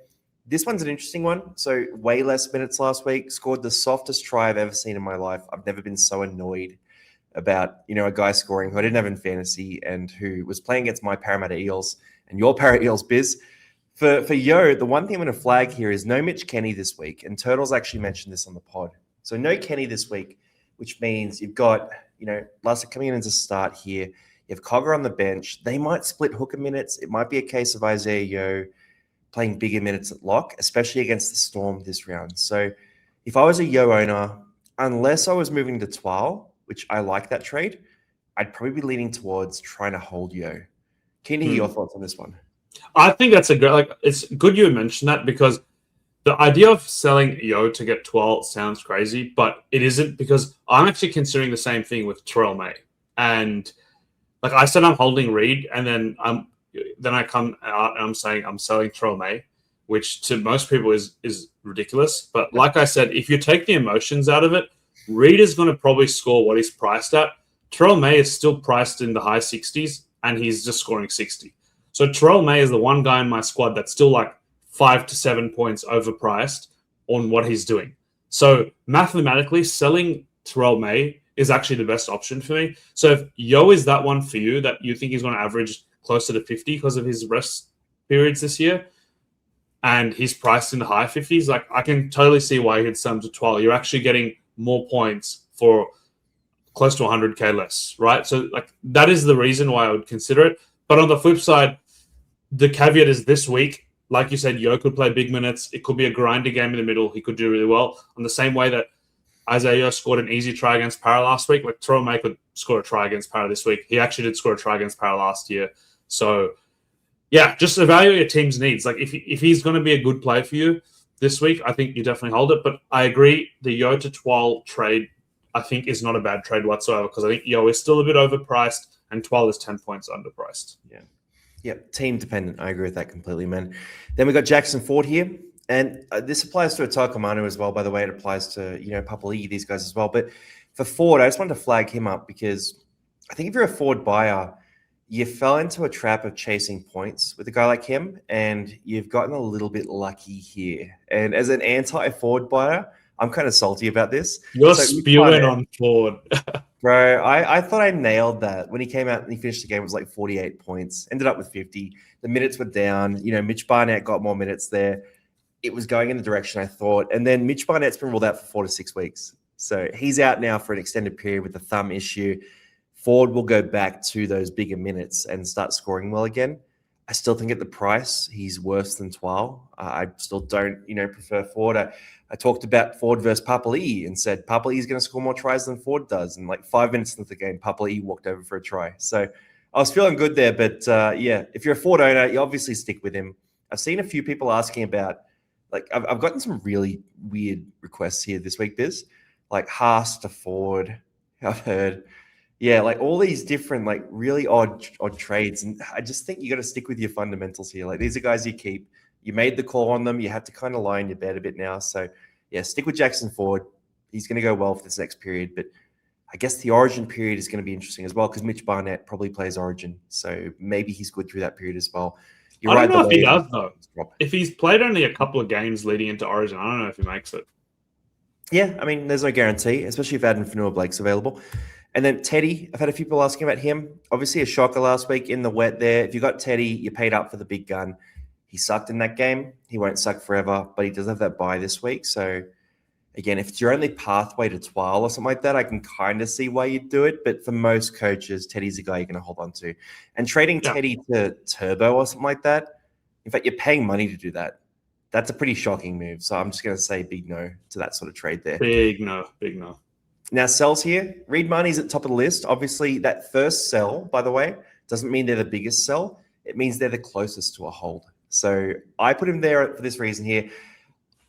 This one's an interesting one. So way less minutes last week. Scored the softest try I've ever seen in my life. I've never been so annoyed about, a guy scoring who I didn't have in fantasy and who was playing against my Parramatta Eels and your Para Eels, Biz. For Yo, the one thing I'm going to flag here is no Mitch Kenny this week. And Turtles actually mentioned this on the pod. So no Kenny this week, which means you've got, Lassa coming in as a start here. You have Cogger on the bench. They might split hooker minutes. It might be a case of Isaiah Yeo playing bigger minutes at lock, especially against the Storm this round. So if I was a Yo owner, unless I was moving to Twal, which I like that trade, I'd probably be leaning towards trying to hold Yo. Keen to hear your thoughts on this one. I think that's it's good you mentioned that, because the idea of selling Yo to get 12 sounds crazy, but it isn't, because I'm actually considering the same thing with Terrell May. And like I said, I'm holding Reed, and then I come out and I'm saying I'm selling Terrell May, which to most people is ridiculous. But like I said, if you take the emotions out of it, Reed is going to probably score what he's priced at. Terrell May is still priced in the high 60s, and he's just scoring 60. So Terrell May is the one guy in my squad that's still like 5 to 7 points overpriced on what he's doing. So mathematically, selling Terrell May is actually the best option for me. So if Yo is that one for you that you think he's going to average closer to 50 because of his rest periods this year, and he's priced in the high 50s, like I can totally see why he'd sell him to 12. You're actually getting more points for close to 100K less, right? So like that is the reason why I would consider it. But on the flip side, the caveat is this week, like you said, Yo could play big minutes. It could be a grinder game in the middle. He could do really well. On the same way that Isaiah scored an easy try against Para last week, like Terrell May could score a try against Para this week. He actually did score a try against Para last year. So, yeah, just evaluate your team's needs. Like if he's going to be a good play for you this week, I think you definitely hold it. But I agree, the Yo to Twal trade, I think, is not a bad trade whatsoever, because I think Yo is still a bit overpriced and Twal is 10 points underpriced. Yeah, team dependent. I agree with that completely, man. Then we got Jackson Ford here. And this applies to Atai Kamanu as well, by the way. It applies to, Papali'i, these guys as well. But for Ford, I just wanted to flag him up because I think if you're a Ford buyer, you fell into a trap of chasing points with a guy like him, and you've gotten a little bit lucky here. And as an anti-Ford buyer, I'm kind of salty about this. You're spewing on Ford. Bro, I thought I nailed that. When he came out and he finished the game, it was like 48 points. Ended up with 50. The minutes were down. Mitch Barnett got more minutes there. It was going in the direction I thought. And then Mitch Barnett's been ruled out for 4 to 6 weeks. So he's out now for an extended period with the thumb issue. Ford will go back to those bigger minutes and start scoring well again. I still think at the price, he's worse than Twal. I still don't, prefer Ford. I talked about Ford versus Papali'i and said Papali'i is going to score more tries than Ford does. And like 5 minutes into the game, Papali'i walked over for a try. So I was feeling good there. But if you're a Ford owner, you obviously stick with him. I've seen a few people asking about, like, I've gotten some really weird requests here this week, Biz. Like Haas to Ford, I've heard. Yeah, like all these different, like really odd trades. And I just think you got to stick with your fundamentals here. Like these are guys you keep. You made the call on them. You had to kind of lie in your bed a bit now. So, yeah, stick with Jackson Ford. He's going to go well for this next period. But I guess the Origin period is going to be interesting as well because Mitch Barnett probably plays Origin. So maybe he's good through that period as well. I don't know if he does, though. If he's played only a couple of games leading into Origin, I don't know if he makes it. Yeah, I mean, there's no guarantee, especially if Adam Fanua-Blake's available. And then Teddy, I've had a few people asking about him. Obviously, a shocker last week in the wet there. If you got Teddy, you paid up for the big gun. He sucked in that game. He won't suck forever, but he does have that bye this week. So, again, if it's your only pathway to Twal or something like that, I can kind of see why you'd do it. But for most coaches, Teddy's a guy you're going to hold on to. And trading Teddy to Turbo or something like that, in fact, you're paying money to do that. That's a pretty shocking move. So I'm just going to say big no to that sort of trade there. Big no. Now, sells here. Reed Marnie's at the top of the list. Obviously, that first sell, by the way, doesn't mean they're the biggest sell. It means they're the closest to a hold. So I put him there for this reason here.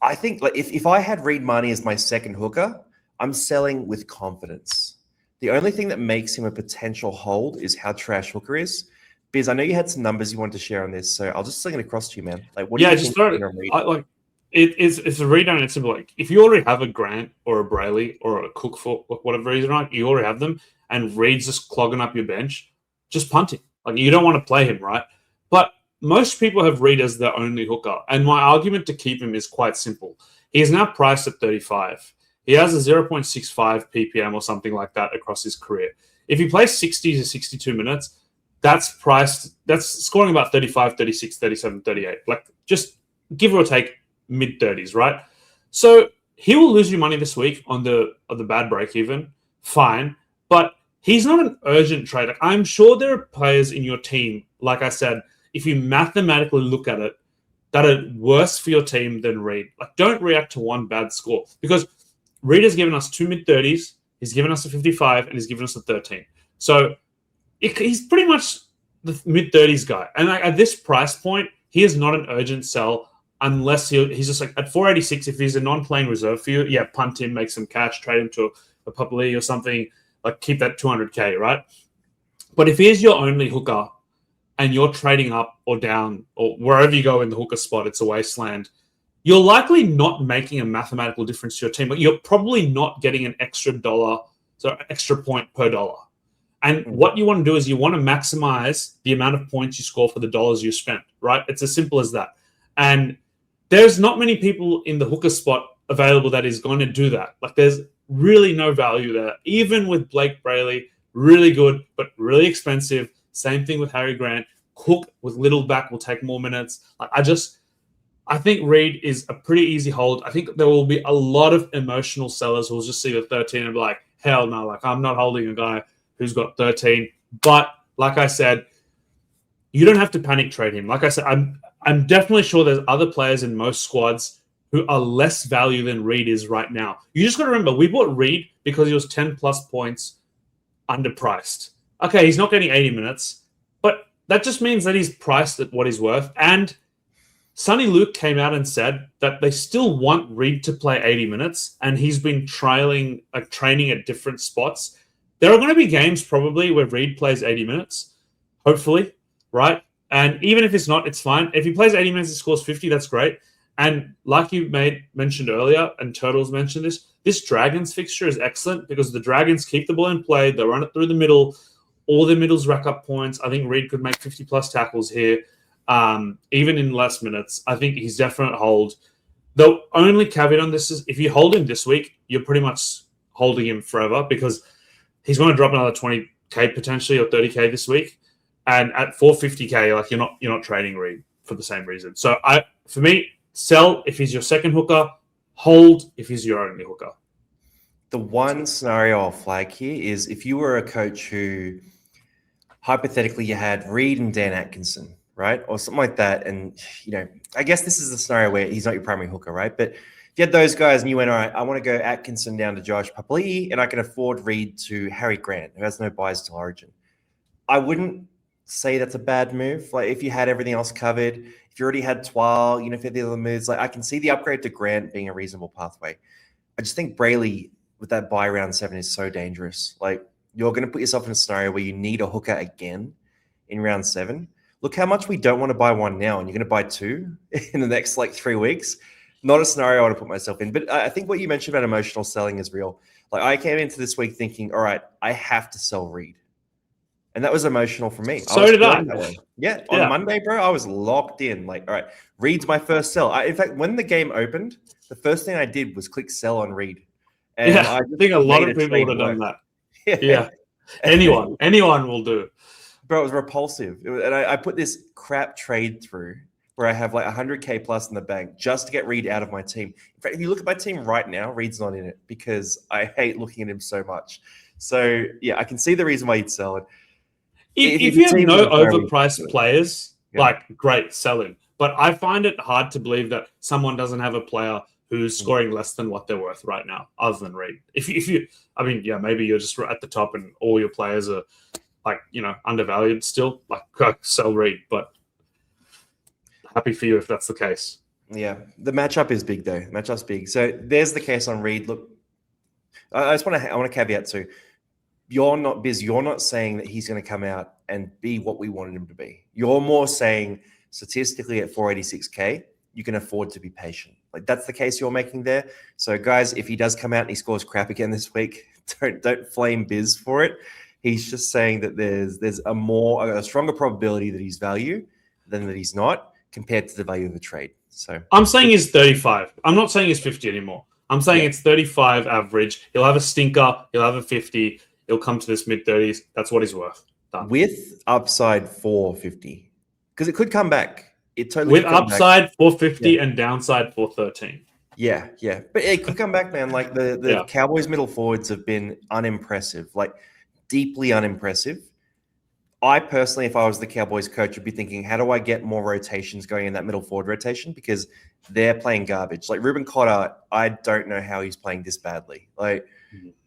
I think like if I had Reed Marnie as my second hooker, I'm selling with confidence. The only thing that makes him a potential hold is how trash hooker is. Biz, I know you had some numbers you wanted to share on this, so I'll just sling it across to you, man. Like, what do you think? It's a read on. It's simple. Like, if you already have a Grant or a Brayley or a Cook for whatever reason, right? You already have them, and Reed's just clogging up your bench. Just punt him. Like, you don't want to play him, right? But most people have Reed as their only hooker, and my argument to keep him is quite simple. He is now priced at 35. He has a 0.65 ppm or something like that across his career. If he plays 60 to 62 minutes, that's scoring about 35, 36, 37, 38. Like, just give or take mid-30s, right? So he will lose you money this week on the bad break-even. Fine. But he's not an urgent trade. Like, I'm sure there are players in your team, like I said, if you mathematically look at it, that are worse for your team than Reed. Like, don't react to one bad score. Because Reed has given us 2 mid-30s, he's given us a 55, and he's given us a 13. So he's pretty much the mid-30s guy. And like, at this price point, he is not an urgent sell unless he's just like at 486. If he's a non-playing reserve for you, yeah, punt him, make some cash, trade him to a Papali or something, like keep that 200K, right? But if he is your only hooker and you're trading up or down or wherever you go in the hooker spot, it's a wasteland, you're likely not making a mathematical difference to your team, but you're probably not getting an extra point per dollar. And what you want to do is you want to maximize the amount of points you score for the dollars you spent, right? It's as simple as that. And there's not many people in the hooker spot available that is going to do that. Like, there's really no value there. Even with Blake Brayley, really good, but really expensive. Same thing with Harry Grant. Cook with little back will take more minutes. Like, I think Reed is a pretty easy hold. I think there will be a lot of emotional sellers who will just see the 13 and be like, hell no, like, I'm not holding a guy who's got 13. But like I said, you don't have to panic trade him. Like I said, I'm definitely sure there's other players in most squads who are less value than Reed is right now. You just got to remember, we bought Reed because he was 10 plus points underpriced. Okay, he's not getting 80 minutes, but that just means that he's priced at what he's worth. And Sonny Luke came out and said that they still want Reed to play 80 minutes, and he's been training at different spots. There are going to be games probably where Reed plays 80 minutes, hopefully, right? And even if it's not, it's fine. If he plays 80 minutes and scores 50, that's great. And like you mentioned earlier, and Turtles mentioned this Dragons fixture is excellent because the Dragons keep the ball in play. They run it through the middle. All the middles rack up points. I think Reed could make 50-plus tackles here, even in less minutes. I think he's definite hold. The only caveat on this is if you hold him this week, you're pretty much holding him forever because he's going to drop another 20K potentially or 30K this week. And at 450K, like you're not trading Reed for the same reason. So for me, sell if he's your second hooker, hold if he's your only hooker. The one scenario I'll flag here is if you were a coach who hypothetically you had Reed and Dan Atkinson, right? Or something like that. And, I guess this is the scenario where he's not your primary hooker, right? But if you had those guys and you went, all right, I want to go Atkinson down to Josh Papali'i and I can afford Reed to Harry Grant, who has no buys till Origin. I wouldn't say that's a bad move. Like if you had everything else covered, if you already had Twal, if you had the other moves, like I can see the upgrade to Grant being a reasonable pathway. I just think Brayley with that buy round 7 is so dangerous. Like you're going to put yourself in a scenario where you need a hooker again in round 7. look how much we don't want to buy one now, and you're going to buy two in the next like 3 weeks. Not a scenario I want to put myself in. But I think what you mentioned about emotional selling is real. Like I came into this week thinking, all right, I have to sell Reed. And that was emotional for me. So did I. Yeah, on Monday, bro, I was locked in. Like, all right, Reed's my first sell. In fact, when the game opened, the first thing I did was click sell on Reed. And I think a lot of people would have done that. Yeah. Anyone will do. Bro, it was repulsive. And I put this crap trade through where I have like 100K plus in the bank just to get Reed out of my team. In fact, if you look at my team right now, Reed's not in it because I hate looking at him so much. So, yeah, I can see the reason why you'd sell it. If you have no overpriced players, great, sell him. But I find it hard to believe that someone doesn't have a player who's scoring less than what they're worth right now, other than Reed. Maybe you're just at the top and all your players are undervalued still. Sell Reed, but happy for you if that's the case. Yeah, the matchup is big though. Matchup's big. So there's the case on Reed. Look, I want to caveat too. You're not saying that he's going to come out and be what we wanted him to be. You're more saying statistically at 486K, you can afford to be patient. Like that's the case you're making there. So guys, if he does come out and he scores crap again this week, don't flame Biz for it. He's just saying that there's a stronger probability that he's value than that he's not compared to the value of the trade. So I'm saying he's 35. I'm not saying he's 50 anymore. I'm saying it's 35 average. He'll have a stinker. He'll have a 50. He'll come to this mid-30s. That's what he's worth. Done. With upside 450. Because it could come back. It totally with upside 450 and downside 413. Yeah. But it could come back, man. Like the Cowboys middle forwards have been unimpressive. Like deeply unimpressive. I personally, if I was the Cowboys coach, would be thinking, how do I get more rotations going in that middle forward rotation? Because they're playing garbage. Like Ruben Cotter, I don't know how he's playing this badly. Like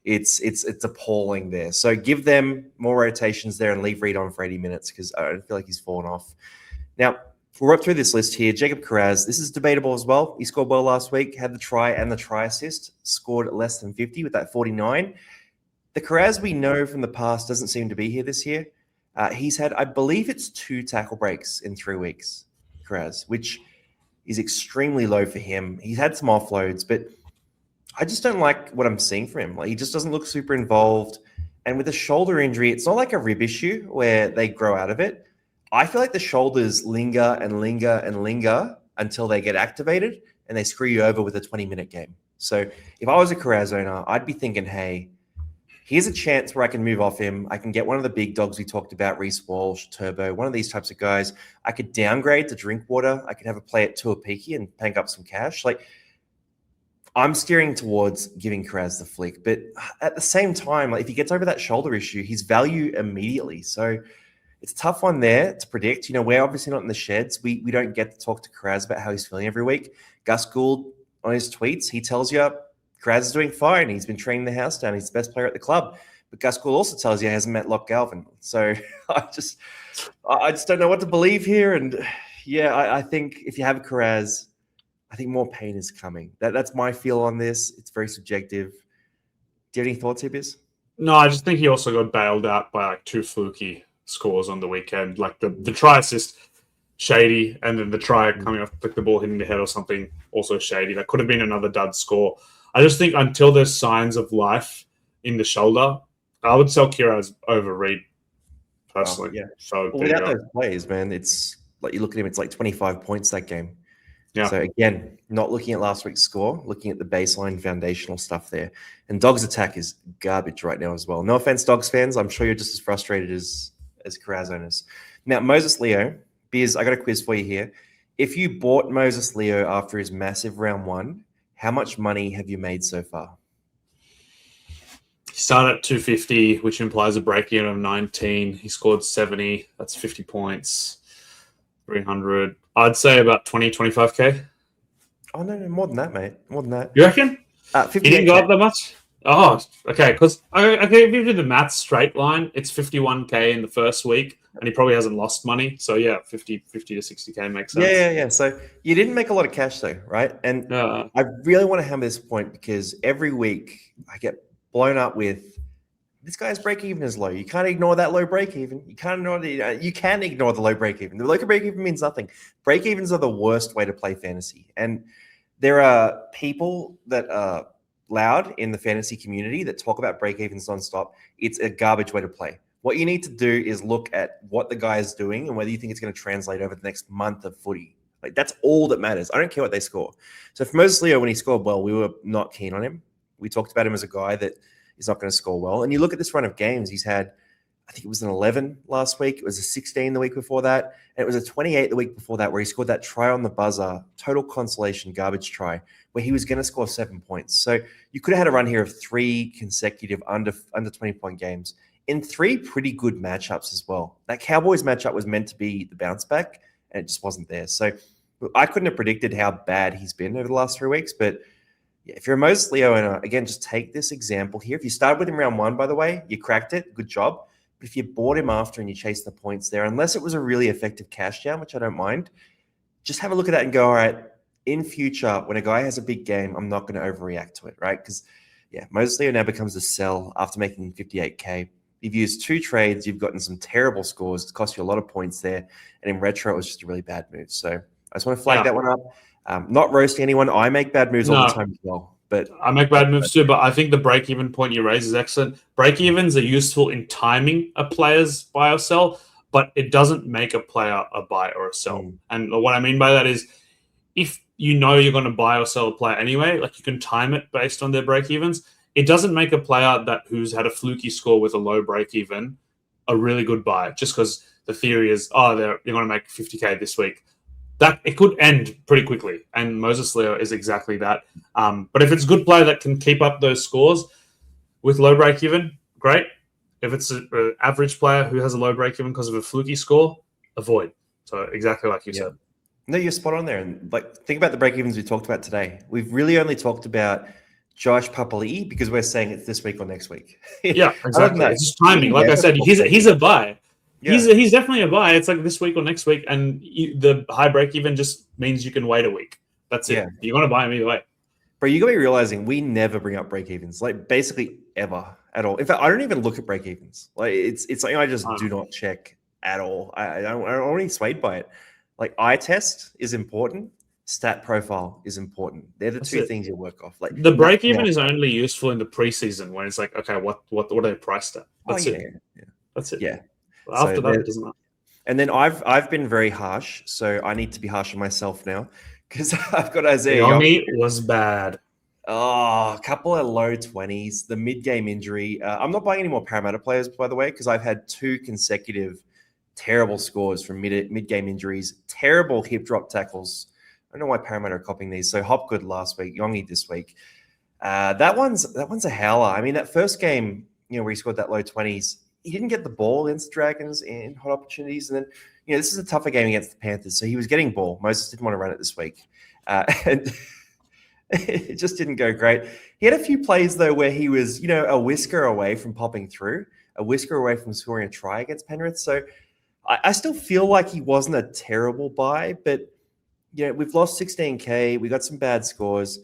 it's appalling there. So give them more rotations there and leave Reed on for 80 minutes because I don't feel like he's fallen off. Now, we're up through this list here. Jacob Carraz, this is debatable as well. He scored well last week, had the try and the try assist, scored less than 50 with that 49. The Carraz we know from the past doesn't seem to be here this year. He's had, I believe it's 2 tackle breaks in 3 weeks, Carraz, which is extremely low for him. He's had some offloads, but I just don't like what I'm seeing from him. Like he just doesn't look super involved. And with a shoulder injury, it's not like a rib issue where they grow out of it. I feel like the shoulders linger and linger and linger until they get activated and they screw you over with a 20-minute game. So if I was a Carraz owner, I'd be thinking, hey, here's a chance where I can move off him. I can get one of the big dogs we talked about, Reece Walsh, Turbo, one of these types of guys. I could downgrade to Drinkwater. I could have a play at Tuaupiki and bank up some cash. Like I'm steering towards giving Carraz the flick. But at the same time, like if he gets over that shoulder issue, he's value immediately. So it's a tough one there to predict. You know, we're obviously not in the sheds. We don't get to talk to Carraz about how he's feeling every week. Gus Gould on his tweets, he tells you Carraz is doing fine. He's been training the house down. He's the best player at the club. But Gus Gould also tells you he hasn't met Locke Galvin. So I just don't know what to believe here. And yeah, I think if you have Carraz, I think more pain is coming. That's my feel on this. It's very subjective. Do you have any thoughts here, Biz? No, I just think he also got bailed out by like 2 fluky scores on the weekend. Like the try assist, shady, and then the try coming off, like the ball hitting the head or something, also shady. That could have been another dud score. I just think until there's signs of life in the shoulder, I would sell Carraz over Reed personally. Yeah. So without those plays, man, it's like you look at him, it's like 25 points that game. Yeah. So again, not looking at last week's score, looking at the baseline foundational stuff there. And Dogs' attack is garbage right now as well. No offense, Dogs fans. I'm sure you're just as frustrated as Carraz owners. Now, Moses Leo, Biz, I got a quiz for you here. If you bought Moses Leo after his massive round 1, how much money have you made so far? He started at 250, which implies a break-even of 19. He scored 70. That's 50 points. 300. I'd say about 20, 25K. Oh, no, more than that, mate. More than that. You reckon? 58K. He didn't go up that much? Oh, okay. Because if you do the math straight line, it's 51K in the first week, and he probably hasn't lost money. So, yeah, 50 to 60K makes sense. Yeah. So you didn't make a lot of cash, though, right? And I really want to hammer this point because every week I get blown up with this guy's break even is low. You can't ignore that low break even. You can't ignore you can ignore the low break even. The low break even means nothing. Break evens are the worst way to play fantasy. And there are people that are loud in the fantasy community that talk about break evens nonstop. It's a garbage way to play. What you need to do is look at what the guy is doing and whether you think it's going to translate over the next month of footy. Like, that's all that matters. I don't care what they score. So for Moses Leo, when he scored well, we were not keen on him. We talked about him as a guy that is not going to score well. And you look at this run of games, he's had, I think it was an 11 last week. It was a 16 the week before that. And it was a 28 the week before that where he scored that try on the buzzer, total consolation garbage try, where he was going to score 7 points. So you could have had a run here of 3 consecutive under 20-point games in 3 pretty good matchups as well. That Cowboys matchup was meant to be the bounce back, and it just wasn't there. So I couldn't have predicted how bad he's been over the last 3 weeks, but yeah, if you're a Moses Leo owner, again, just take this example here. If you started with him round 1, by the way, you cracked it. Good job. But if you bought him after and you chased the points there, unless it was a really effective cash down, which I don't mind, just have a look at that and go, all right, in future, when a guy has a big game, I'm not going to overreact to it, right? Because, yeah, Moses Leo now becomes a sell after making 58K. You've used 2 trades. You've gotten some terrible scores. It's cost you a lot of points there. And in retro, it was just a really bad move. So I just want to flag that one up. Not roasting anyone. I make bad moves all the time as well. But I make bad moves too, but I think the break-even point you raise is excellent. Break-evens are useful in timing a player's buy or sell, but it doesn't make a player a buy or a sell. And what I mean by that is if you know you're going to buy or sell a player anyway, like you can time it based on their break-evens, it doesn't make a player who's had a fluky score with a low break-even a really good buy just because the theory is, you're going to make 50K this week. That it could end pretty quickly, and Moses Leo is exactly that. But if it's a good player that can keep up those scores with low break even, great. If it's an average player who has a low break even because of a fluky score, avoid. So exactly like you said. No, you're spot on there. And like, think about the break evens we talked about today. We've really only talked about Josh Papali'i because we're saying it's this week or next week. Yeah, exactly. It's just timing. Like I said, he's a buy. Yeah. He's definitely a buy. It's like this week or next week, and the high break even just means you can wait a week. That's it. You're going to buy him either way. Bro, you got to be realizing we never bring up break evens, like basically ever at all. In fact, I don't even look at break evens. Like it's something I just do not check at all. I'm already swayed by it. Like eye test is important. Stat profile is important. They're the two things you work off. Like the break even is only useful in the preseason when it's like, okay, what are they priced at? That's it. Yeah. That's it. Yeah. After that, it doesn't matter. And then I've been very harsh, so I need to be harsh on myself now because I've got Isaiah Young was bad. Oh, a couple of low 20s, the mid-game injury. I'm not buying any more Parramatta players, by the way, because I've had 2 consecutive terrible scores from mid-game injuries, terrible hip drop tackles. I don't know why Parramatta are copying these. So Hopgood last week, Yongi this week. That one's a howler. I mean, that first game, where he scored that low 20s, he didn't get the ball against the Dragons in hot opportunities. And then, this is a tougher game against the Panthers. So he was getting ball. Moses didn't want to run it this week. And it just didn't go great. He had a few plays, though, where he was, a whisker away from popping through, a whisker away from scoring a try against Penrith. So I still feel like he wasn't a terrible buy. But, we've lost 16K. We got some bad scores.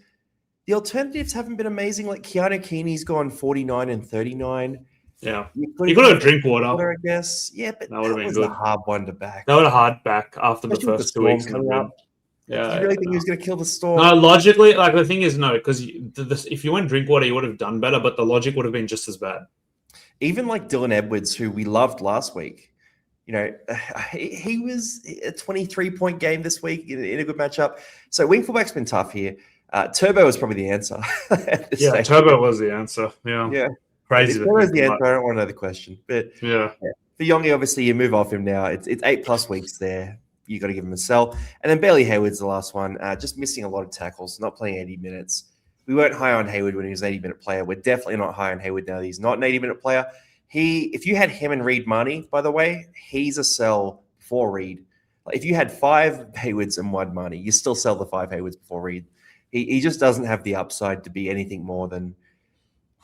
The alternatives haven't been amazing. Like Keanu Keeney's gone 49 and 39. Yeah, you got to Drinkwater, I guess. Yeah, but that was good. A hard one to back. That was a hard back after the first 2 weeks coming up. Yeah, you really think he was going to kill the Storm? No, logically, like the thing is, no, because if you went Drinkwater, you would have done better, but the logic would have been just as bad. Even like Dylan Edwards, who we loved last week, he was a 23-point game this week in a good matchup. So wing fullback's been tough here. Turbo was probably the answer. Yeah, Turbo was the answer. Yeah. Crazy. If Turbo's the answer, I don't want to know the question. But yeah. For Yongi, obviously, you move off him now. It's 8+ weeks there. You got to give him a sell. And then Bailey Hayward's the last one. Just missing a lot of tackles, not playing 80 minutes. We weren't high on Hayward when he was an 80-minute player. We're definitely not high on Hayward now that he's not an 80-minute player. If you had him and Reed Money, by the way, he's a sell before Reed. Like if you had 5 Haywards and 1 Money, you still sell the 5 Haywards before Reed. He just doesn't have the upside to be anything more than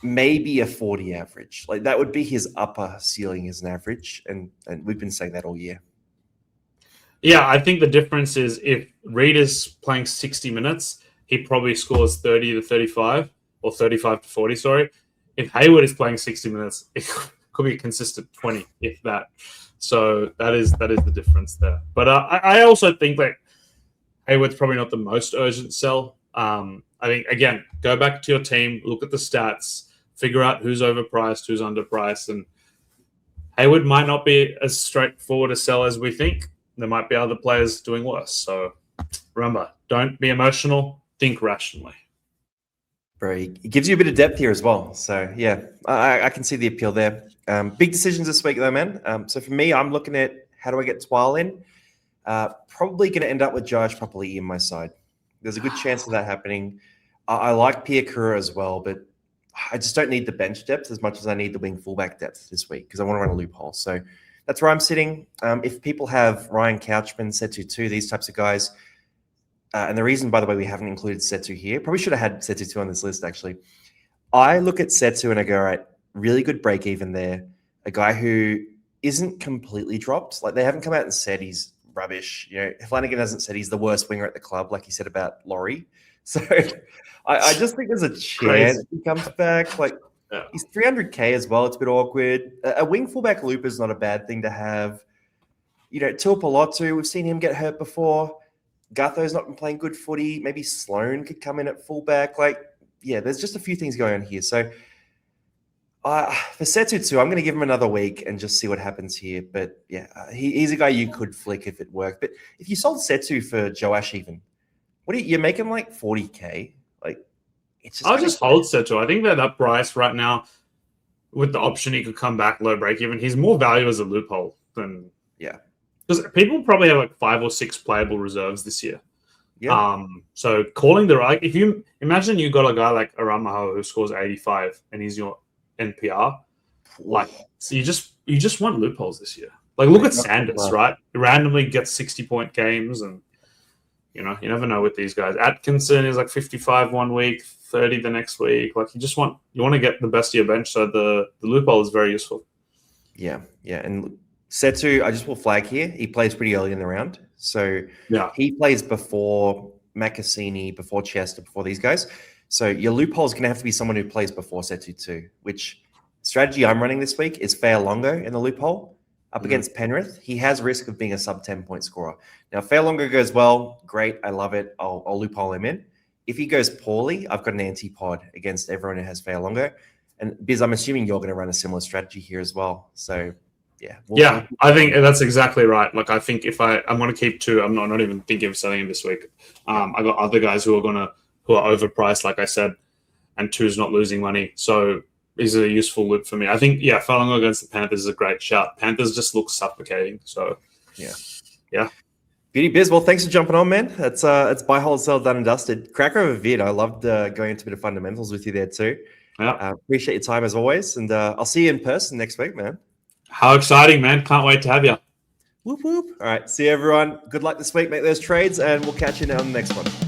maybe a 40 average. Like that would be his upper ceiling as an average. And we've been saying that all year. Yeah, I think the difference is if Reed is playing 60 minutes, he probably scores 30 to 35 or 35 to 40, sorry. if Hayward is playing 60 minutes, it could be a consistent 20, if that. So that is the difference there. But I also think that Hayward's probably not the most urgent sell. I think, again, go back to your team, look at the stats, figure out who's overpriced, who's underpriced, and Hayward might not be as straightforward a sell as we think. There might be other players doing worse. So remember, don't be emotional, think rationally. Bro, it gives you a bit of depth here as well. So, yeah, I can see the appeal there. Big decisions this week, though, man. So, for me, I'm looking at how do I get Twal in? Probably going to end up with Josh Papali'i in my side. There's a good chance of that happening. I like Piakura as well, but I just don't need the bench depth as much as I need the wing fullback depth this week because I want to run a loophole. So, that's where I'm sitting. If people have Ryan Couchman, Setu, these types of guys, and the reason, by the way, we haven't included Setu here, probably should have had Setu on this list, actually. I look at Setu and I go, all right, really good break even there. A guy who isn't completely dropped. Like, they haven't come out and said he's rubbish. You know, Flanagan hasn't said he's the worst winger at the club, like he said about Laurie. So I just think there's a chance he comes back. Like, he's 300K as well. It's a bit awkward. A wing fullback loop is not a bad thing to have. You know, Tuaupiki, we've seen him get hurt before. Gutho's not been playing good footy. Maybe Sloan could come in at fullback. Like, yeah, there's just a few things going on here. So for Setu too, I'm going to give him another week and just see what happens here. But yeah, he's a guy you could flick if it worked. But if you sold Setu for Joash even, you're making like 40K. Like, it's just I'll just hold Setu. I think that price right now, with the option he could come back low break even, he's more value as a loophole than because people probably have like 5 or 6 playable reserves this year. Yeah. So calling the right, if you imagine you got a guy like Aramaho who scores 85 and he's your NPR, like, so you just want loopholes this year. Like, look at Sanders, right? He randomly gets 60-point games, and you know, you never know with these guys. Atkinson is like 55 one week, 30 the next week. Like, you want to get the best of your bench, so the loophole is very useful. Yeah, and Setu, I just will flag here. He plays pretty early in the round. So he plays before Macassini, before Chester, before these guys. So your loophole is going to have to be someone who plays before Setu too, which strategy I'm running this week is Fairlongo in the loophole up against Penrith. He has risk of being a sub 10-point scorer. Now, if Fairlongo goes well, great. I love it. I'll loophole him in. If he goes poorly, I've got an anti-pod against everyone who has Fairlongo. And Biz, I'm assuming you're going to run a similar strategy here as well. So yeah, I think that's exactly right. Like, I think if I'm going to keep 2, I'm not even thinking of selling him this week. I got other guys who are overpriced, like I said, and 2's not losing money. So he's a useful loop for me. I think Fairlongo against the Panthers is a great shout. Panthers just look suffocating. So yeah. Beauty Biz. Well, thanks for jumping on, man. It's buy, hold, sell, done and dusted. Cracker of a vid. I loved going into a bit of fundamentals with you there too. Yeah. Appreciate your time as always, and I'll see you in person next week, man. How exciting, man. Can't wait to have you. Whoop, whoop. All right. See you, everyone. Good luck this week. Make those trades, and we'll catch you now on the next one.